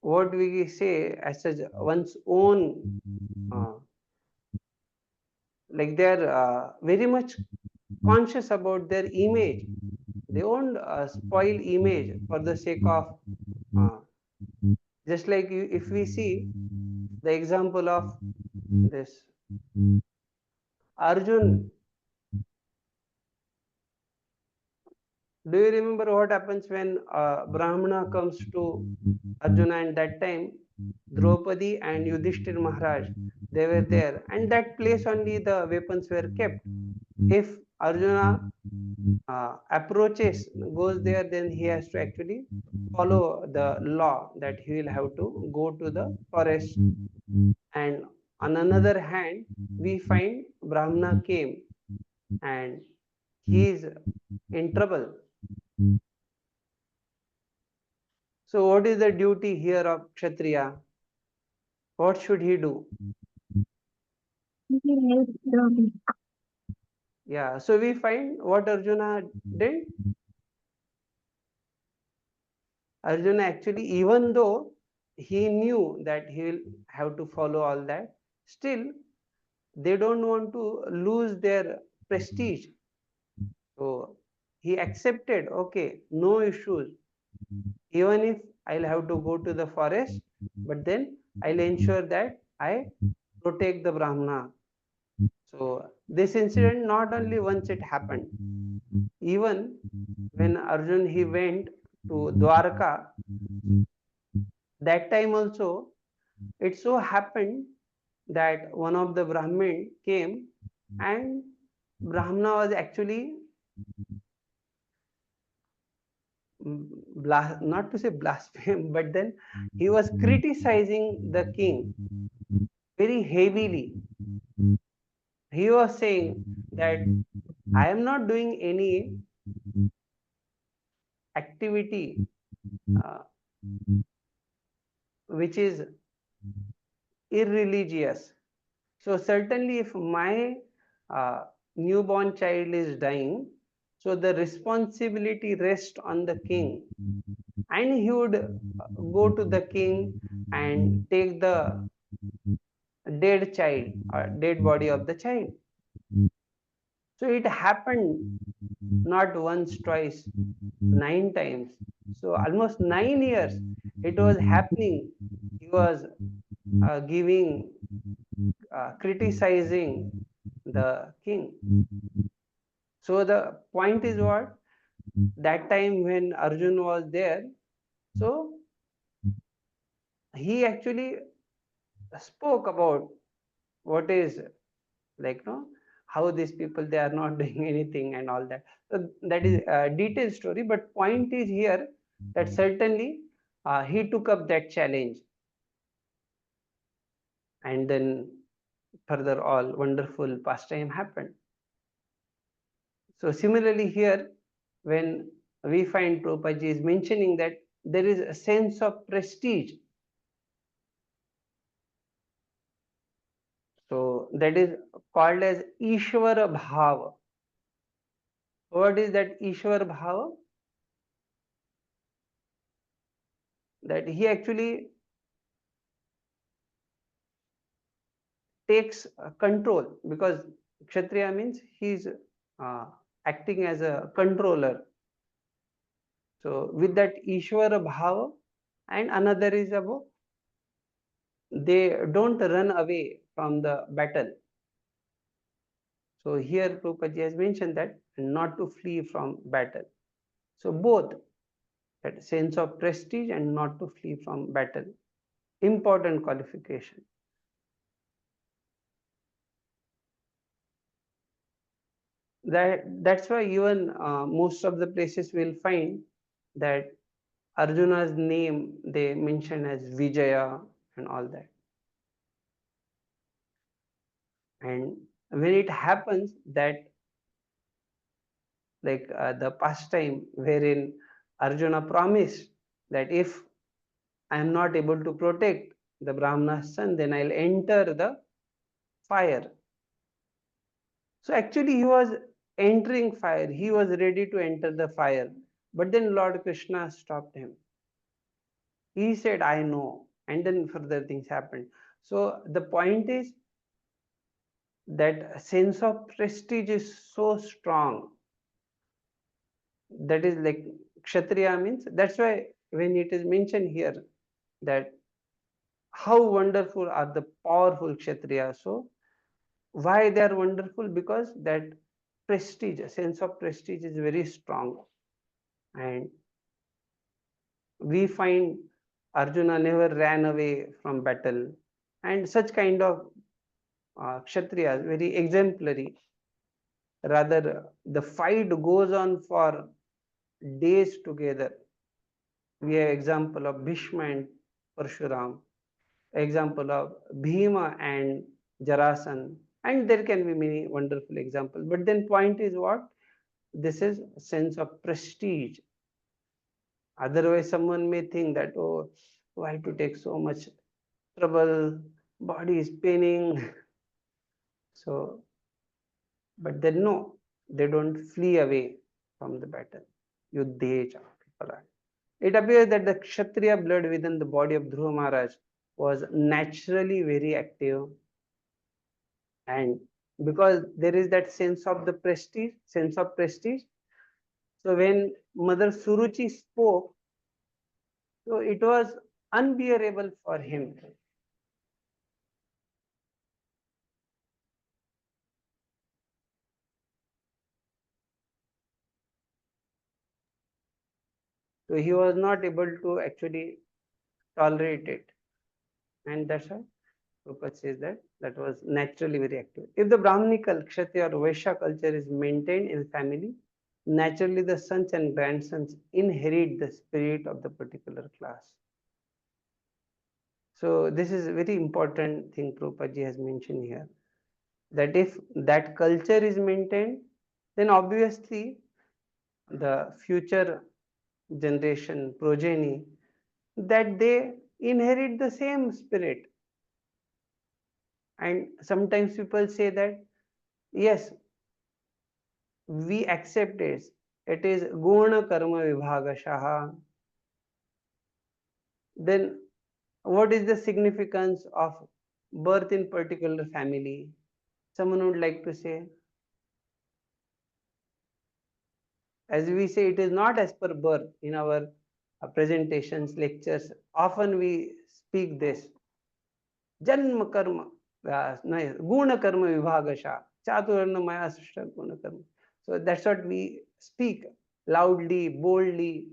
what we say as such one's own, like they are very much conscious about their image. They won't spoil image for the sake of just like if we see the example of this Arjun. Do you remember what happens when Brahmana comes to Arjuna, and that time Draupadi and Yudhishthir Maharaj, they were there, and that place only the weapons were kept. If Arjuna approaches, goes there, then he has to actually follow the law that he will have to go to the forest. And on another hand, we find Brahmana came and he is in trouble. So what is the duty here of Kshatriya? What should he do? He helps the Yeah, so we find what Arjuna did. Arjuna actually, even though he knew that he will have to follow all that, still they don't want to lose their prestige. So he accepted, okay, no issues. Even if I'll have to go to the forest, but then I'll ensure that I protect the Brahmana. So this incident not only once it happened, even when Arjun he went to Dwarka, that time also it so happened that one of the Brahmin came and Brahmana was actually not to say blaspheme, but then he was criticizing the king very heavily. He was saying that I am not doing any activity uh, which is irreligious. So certainly if my newborn child is dying, so the responsibility rests on the king, and he would go to the king and take the dead child or dead body of the child. So it happened not once, twice, 9 times. So almost 9 years it was happening. He was giving, criticizing the king. So the point is what? That time when Arjun was there, so he actually spoke about what is like no how these people they are not doing anything and all that. So that is a detailed story, but point is here that certainly he took up that challenge, and then further all wonderful pastime happened. So similarly here, when we find Prabhupada is mentioning that there is a sense of prestige, so that is called as Ishvara Bhava. What is that Ishvara Bhava? That he actually takes control, because Kshatriya means he's acting as a controller. So with that Ishvara Bhava, and another is about they don't run away from the battle. So here Prabhupada has mentioned that not to flee from battle. So both that sense of prestige and not to flee from battle, important qualification. That's why even most of the places will find that Arjuna's name they mention as Vijaya and all that. And when it happens that like the pastime wherein Arjuna promised that if I am not able to protect the Brahmana's son, then I'll enter the fire. So actually he was entering fire, he was ready to enter the fire, but then Lord Krishna stopped him. He said, I know, and then further things happened. So the point is that sense of prestige is so strong, that is like Kshatriya means, that's why when it is mentioned here that how wonderful are the powerful Kshatriya. So why they are wonderful? Because that prestige, a sense of prestige is very strong, and we find Arjuna never ran away from battle, and such kind of Kshatriyas very exemplary. Rather, the fight goes on for days together. We have example of Bhishma and Parshuram, example of Bhima and Jarasan, and there can be many wonderful examples. But then point is what? This is sense of prestige. Otherwise, someone may think that, oh, why to take so much trouble, body is paining. So, but then no, they don't flee away from the battle. Yuddhecha people are. It appears that the Kshatriya blood within the body of Dhruva Maharaj was naturally very active, and because there is that sense of the prestige, sense of prestige. So when Mother Suruchi spoke, so it was unbearable for him. So he was not able to actually tolerate it. And that's why Prabhupada says that that was naturally very active. If the Brahminical, Kshatriya or Vaishya culture is maintained in family, naturally the sons and grandsons inherit the spirit of the particular class. So this is a very important thing Prabhupada ji has mentioned here. That if that culture is maintained, then obviously the future generation, progeny, that they inherit the same spirit. And sometimes people say that, yes, we accept it is guna karma vibhagashaha. Then what is the significance of birth in particular family? Someone would like to say, as we say, it is not as per birth. In our presentations, lectures, often we speak this जन्म कर्म नहीं गुण कर्म विभागशा चातुर्वर्णमया सृष्ट गुण कर्म. So that's what we speak loudly, boldly,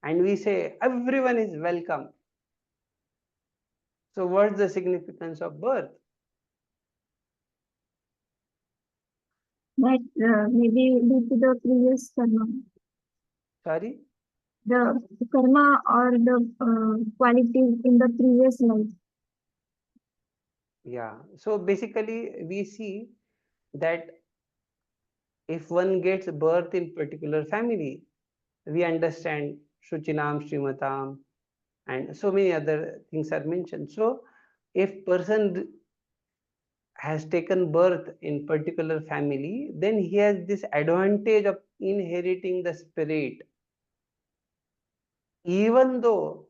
and we say everyone is welcome. So what's the significance of birth? That maybe due to the previous karma, Sorry? the karma or the qualities in the previous life. Yeah. So basically we see that if one gets birth in particular family, we understand Shuchinam, Srimatam, and so many other things are mentioned. So if person has taken birth in particular family, then he has this advantage of inheriting the spirit. Even though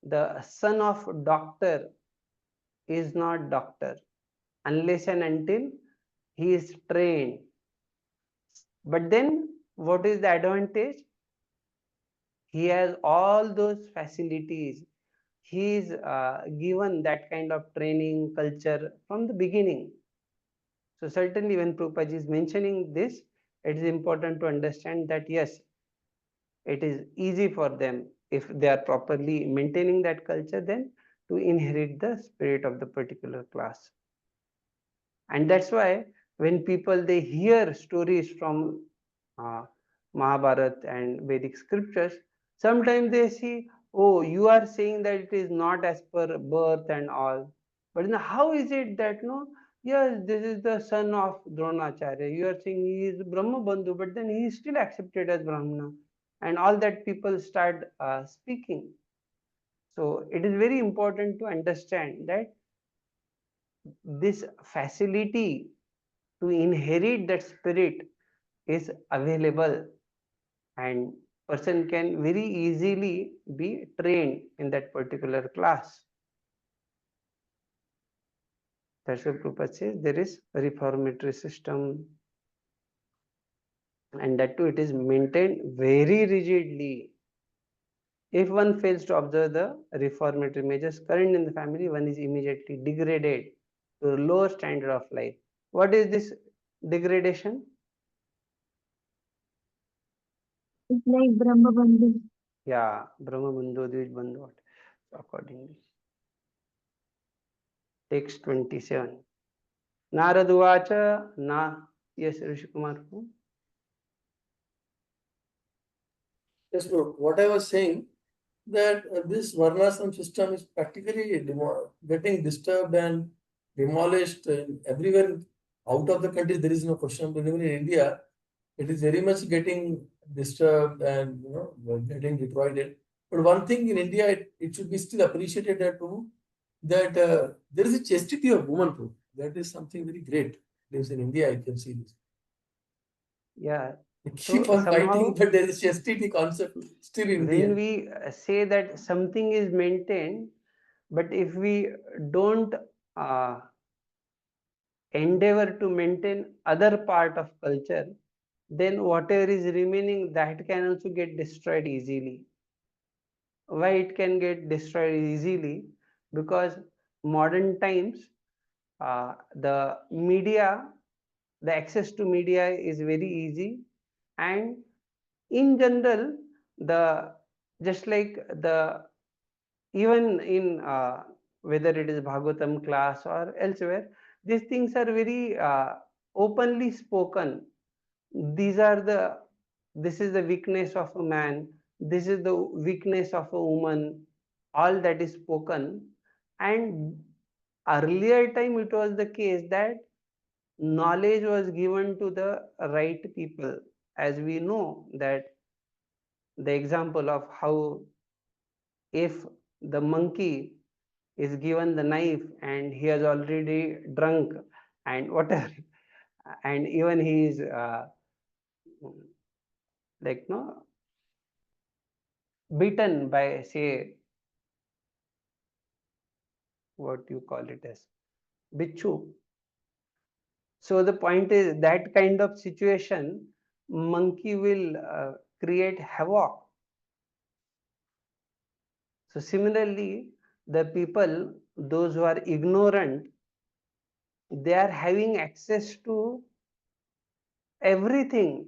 the son of doctor is not doctor, unless and until he is trained. But then what is the advantage? He has all those facilities. He is given that kind of training culture from the beginning. So certainly when Prabhupada is mentioning this, it is important to understand that yes, it is easy for them, if they are properly maintaining that culture, then to inherit the spirit of the particular class. And that's why when people they hear stories from uh, Mahabharata and Vedic scriptures, sometimes they see, oh, you are saying that it is not as per birth and all. But now how is it that no? Yes, this is the son of Dronacharya. You are saying he is Brahma Bandhu, but then he is still accepted as Brahmana. And all that people start speaking. So it is very important to understand that this facility to inherit that spirit is available, and person can very easily be trained in that particular class. That's why Prabhupada says there is a reformatory system, and that too it is maintained very rigidly. If one fails to observe the reformatory measures current in the family, one is immediately degraded to a lower standard of life. What is this degradation? It's like Brahma Bandhu. Yeah, Brahma Bandhu, Dvij Bandhu, accordingly. Text 27. Narad Uvacha, na, yes, Rishi Kumar. Yes, bro. What I was saying that this Varnashram system is practically getting disturbed and demolished everywhere out of the country. There is no question, but even in India, it is very much getting disturbed and getting deployed. But one thing in India, it should be still appreciated that too, that there is a chastity of woman too. That is something very great. Lives in India, I can see this. Yeah. We keep on fighting, but there is chastity concept still in India. When we say that something is maintained, but if we don't endeavor to maintain other part of culture, then whatever is remaining, that can also get destroyed easily. Why it can get destroyed easily? Because modern times, the media, the access to media is very easy, and in general, the just like the even in whether it is Bhagavatam class or elsewhere, these things are very openly spoken. These are the this is the weakness of a man, this is the weakness of a woman, all that is spoken. And earlier time it was the case that knowledge was given to the right people, as we know that the example of how if the monkey is given the knife and he has already drunk and whatever, and even he is like no beaten by, say, what you call it as bichu. So the point is that kind of situation, monkey will create havoc. So similarly, the people, those who are ignorant, they are having access to everything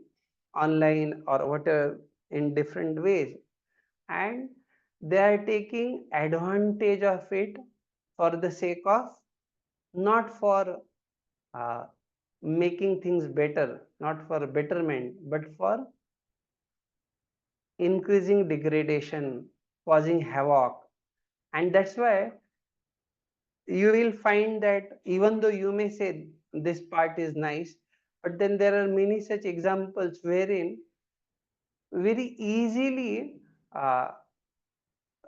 online or whatever in different ways, and they are taking advantage of it for the sake of, not for uh, making things better, not for betterment, but for increasing degradation, causing havoc. And that's why you will find that even though you may say this part is nice, but then there are many such examples wherein very easily uh,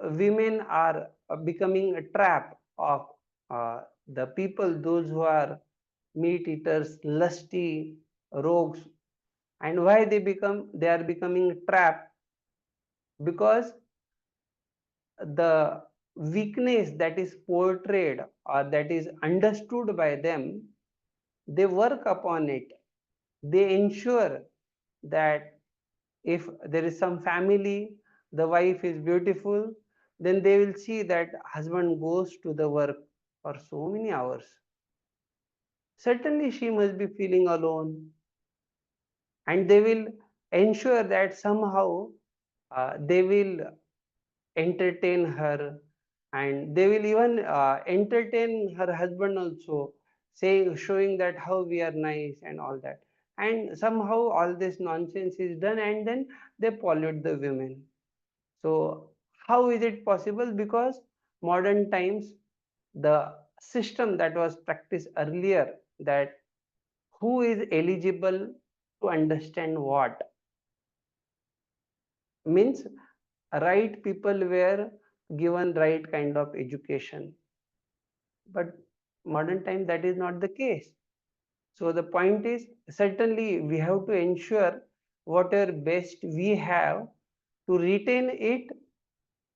women are becoming a trap of the people, those who are meat eaters, lusty rogues. And why they are becoming a trap? Because the weakness that is portrayed or that is understood by them, they work upon it. They ensure that if there is some family, the wife is beautiful, then they will see that husband goes to the work for so many hours. Certainly she must be feeling alone, and they will ensure that somehow they will entertain her, and they will even entertain her husband also, saying, showing that how we are nice and all that. And somehow all this nonsense is done, and then they pollute the women. So how is it possible? Because modern times, the system that was practiced earlier, that who is eligible to understand what, means right people were given right kind of education. But modern time, that is not the case. So the point is, certainly we have to ensure whatever best we have, to retain it,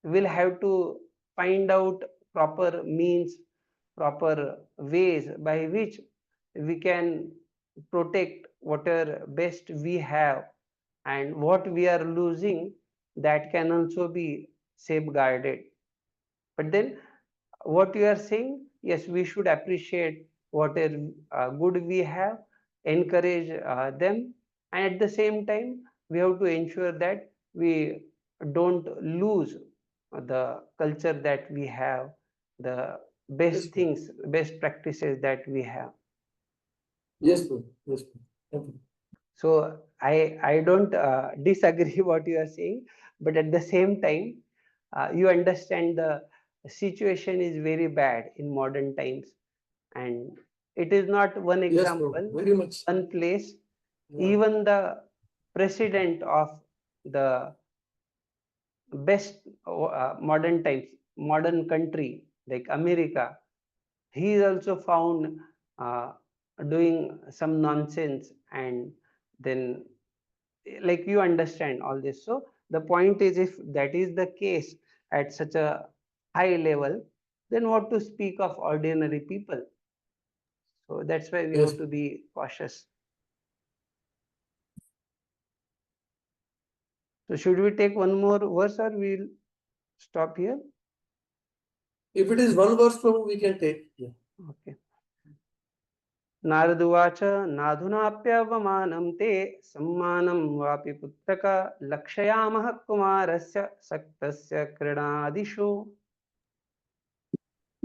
we'll have to find out proper means, proper ways by which we can protect whatever best we have, and what we are losing, that can also be safeguarded. But then what you are saying, yes, we should appreciate whatever good we have, encourage them, and at the same time we have to ensure that we don't lose the culture that we have, the Yes, best bro. things, best practices that we have. Yes, bro. Yes, bro. Thank you. So I don't disagree what you are saying, but at the same time, you understand the situation is very bad in modern times, and it is not one Yes, bro. example, Very much. one place. Yeah. Even the president of the best modern times, modern country like America, he is also found uh, doing some nonsense, and then like you understand all this. So the point is, if that is the case at such a high level, then what to speak of ordinary people? So that's why we Yes. have to be cautious. So should we take one more verse, or we'll Stop here. If it is one verse, Prabhu, we can take. Yeah. Okay. नारदुवाच नाधुनाप्यवमानं ते सम्मानं वापि पुत्रक लक्षयामः कुमारस्य सक्तस्य क्रीडादिषु.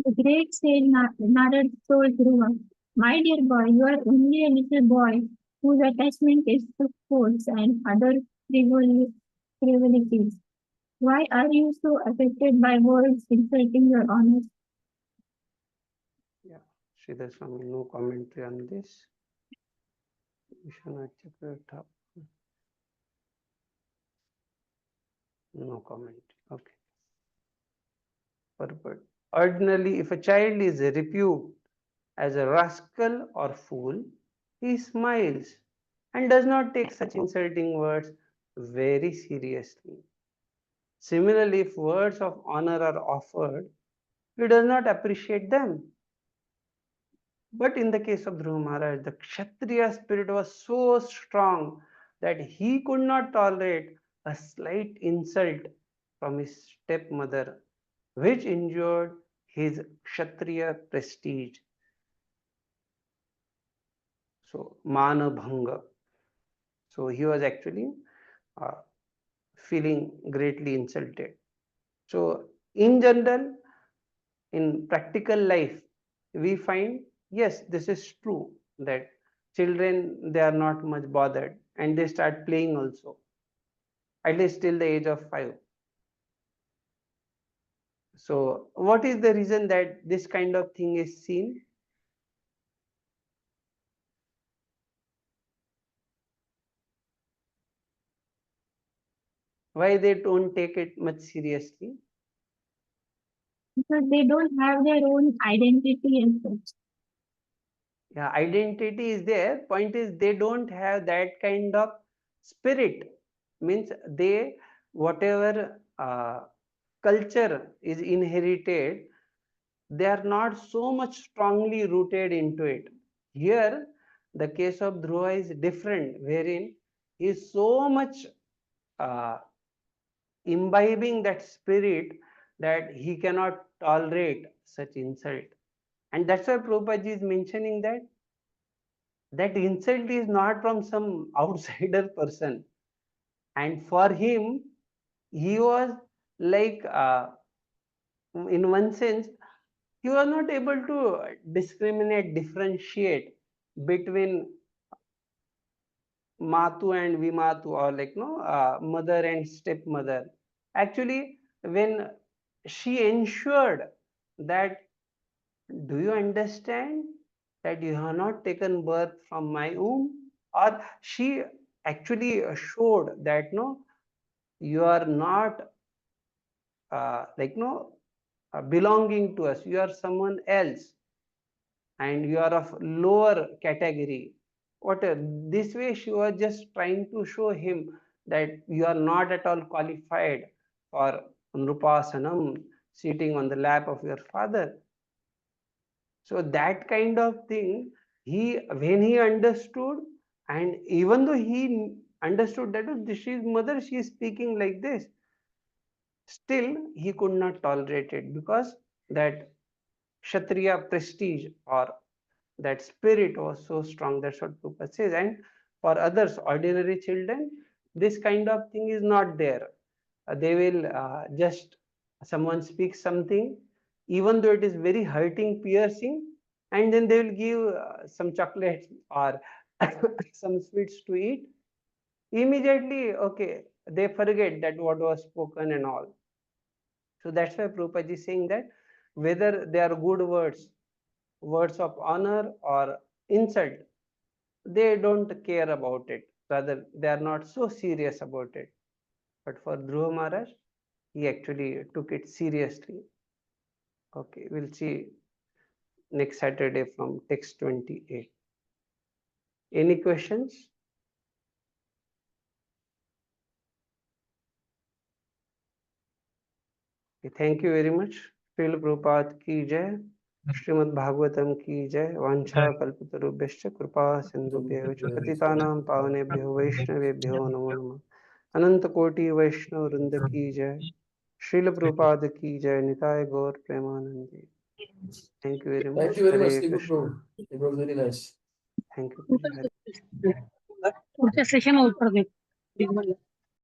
The great sage Narad told Dhruva, "My dear boy, you are only a little boy whose attachment is to sports and other frivolities. Why are you so affected by words insulting your honor?" Yeah, Sridhar Swami, no commentary on this. Vishwanath Chakravarti, no commentary. Okay. Purport. Ordinarily, if a child is rebuked as a rascal or fool, he smiles and does not take such insulting words very seriously. Similarly, if words of honor are offered, he does not appreciate them. But in the case of Dhruva Maharaj, the Kshatriya spirit was so strong that he could not tolerate a slight insult from his stepmother, which injured his Kshatriya prestige. So, Mana Bhanga. So, he was actually feeling greatly insulted. So, in general, in practical life, we find, yes, this is true, that children, they are not much bothered and they start playing also, at least till the age of 5. So, what is the reason that this kind of thing is seen? Why they don't take it much seriously? Because they don't have their own identity and such. Yeah, identity is there. Point is, they don't have that kind of spirit. Means they, whatever culture is inherited, they are not so much strongly rooted into it. Here, the case of Dhruva is different, wherein he is so much uh, imbibing that spirit that he cannot tolerate such insult. And that's why Prabhupada is mentioning that insult is not from some outsider person. And for him, he was like, in one sense, he was not able to discriminate, differentiate between Matu and Vimatu, or like no mother and stepmother. Actually, when she ensured that, do you understand that you have not taken birth from my womb? Or she actually showed that no, you are not like no belonging to us, you are someone else and you are of lower category. Whatever. This way she was just trying to show him that you are not at all qualified for Nrupasanam, sitting on the lap of your father. So that kind of thing, when he understood, and even though he understood that oh, this is mother, she is speaking like this, still he could not tolerate it, because that Kshatriya prestige or that spirit was so strong. That's what Prabhupada says. And for others, ordinary children, this kind of thing is not there. They will just, someone speaks something, even though it is very hurting, piercing, and then they will give some chocolates or some sweets to eat. Immediately, okay, they forget that what was spoken and all. So that's why Prabhupada is saying that whether they are good words, words of honor or insult, they don't care about it. Rather, they are not so serious about it. But for Dhruva Maharaj, he actually took it seriously. Okay, we'll see next Saturday from text 28. Any questions? Okay, thank you very much. Srila Prabhupada ki jai. Shrimad Bhagavatam की जय. वांछा कल्पतरुभ्यश्च कृपा सिन्धुभ्येव च पतितानां पावनेभ्यो वैष्णवेभ्यो नमो नमः. अनंत कोटि वैष्णव वृंद की जय. Srila Prabhupada ki jai, Nitai Gaur Premanandi. Thank you very much. Thank you very much, Hare Nigu Krishna. Prabhu. It was very nice. Thank you. Hare पुढच्या सेशन वर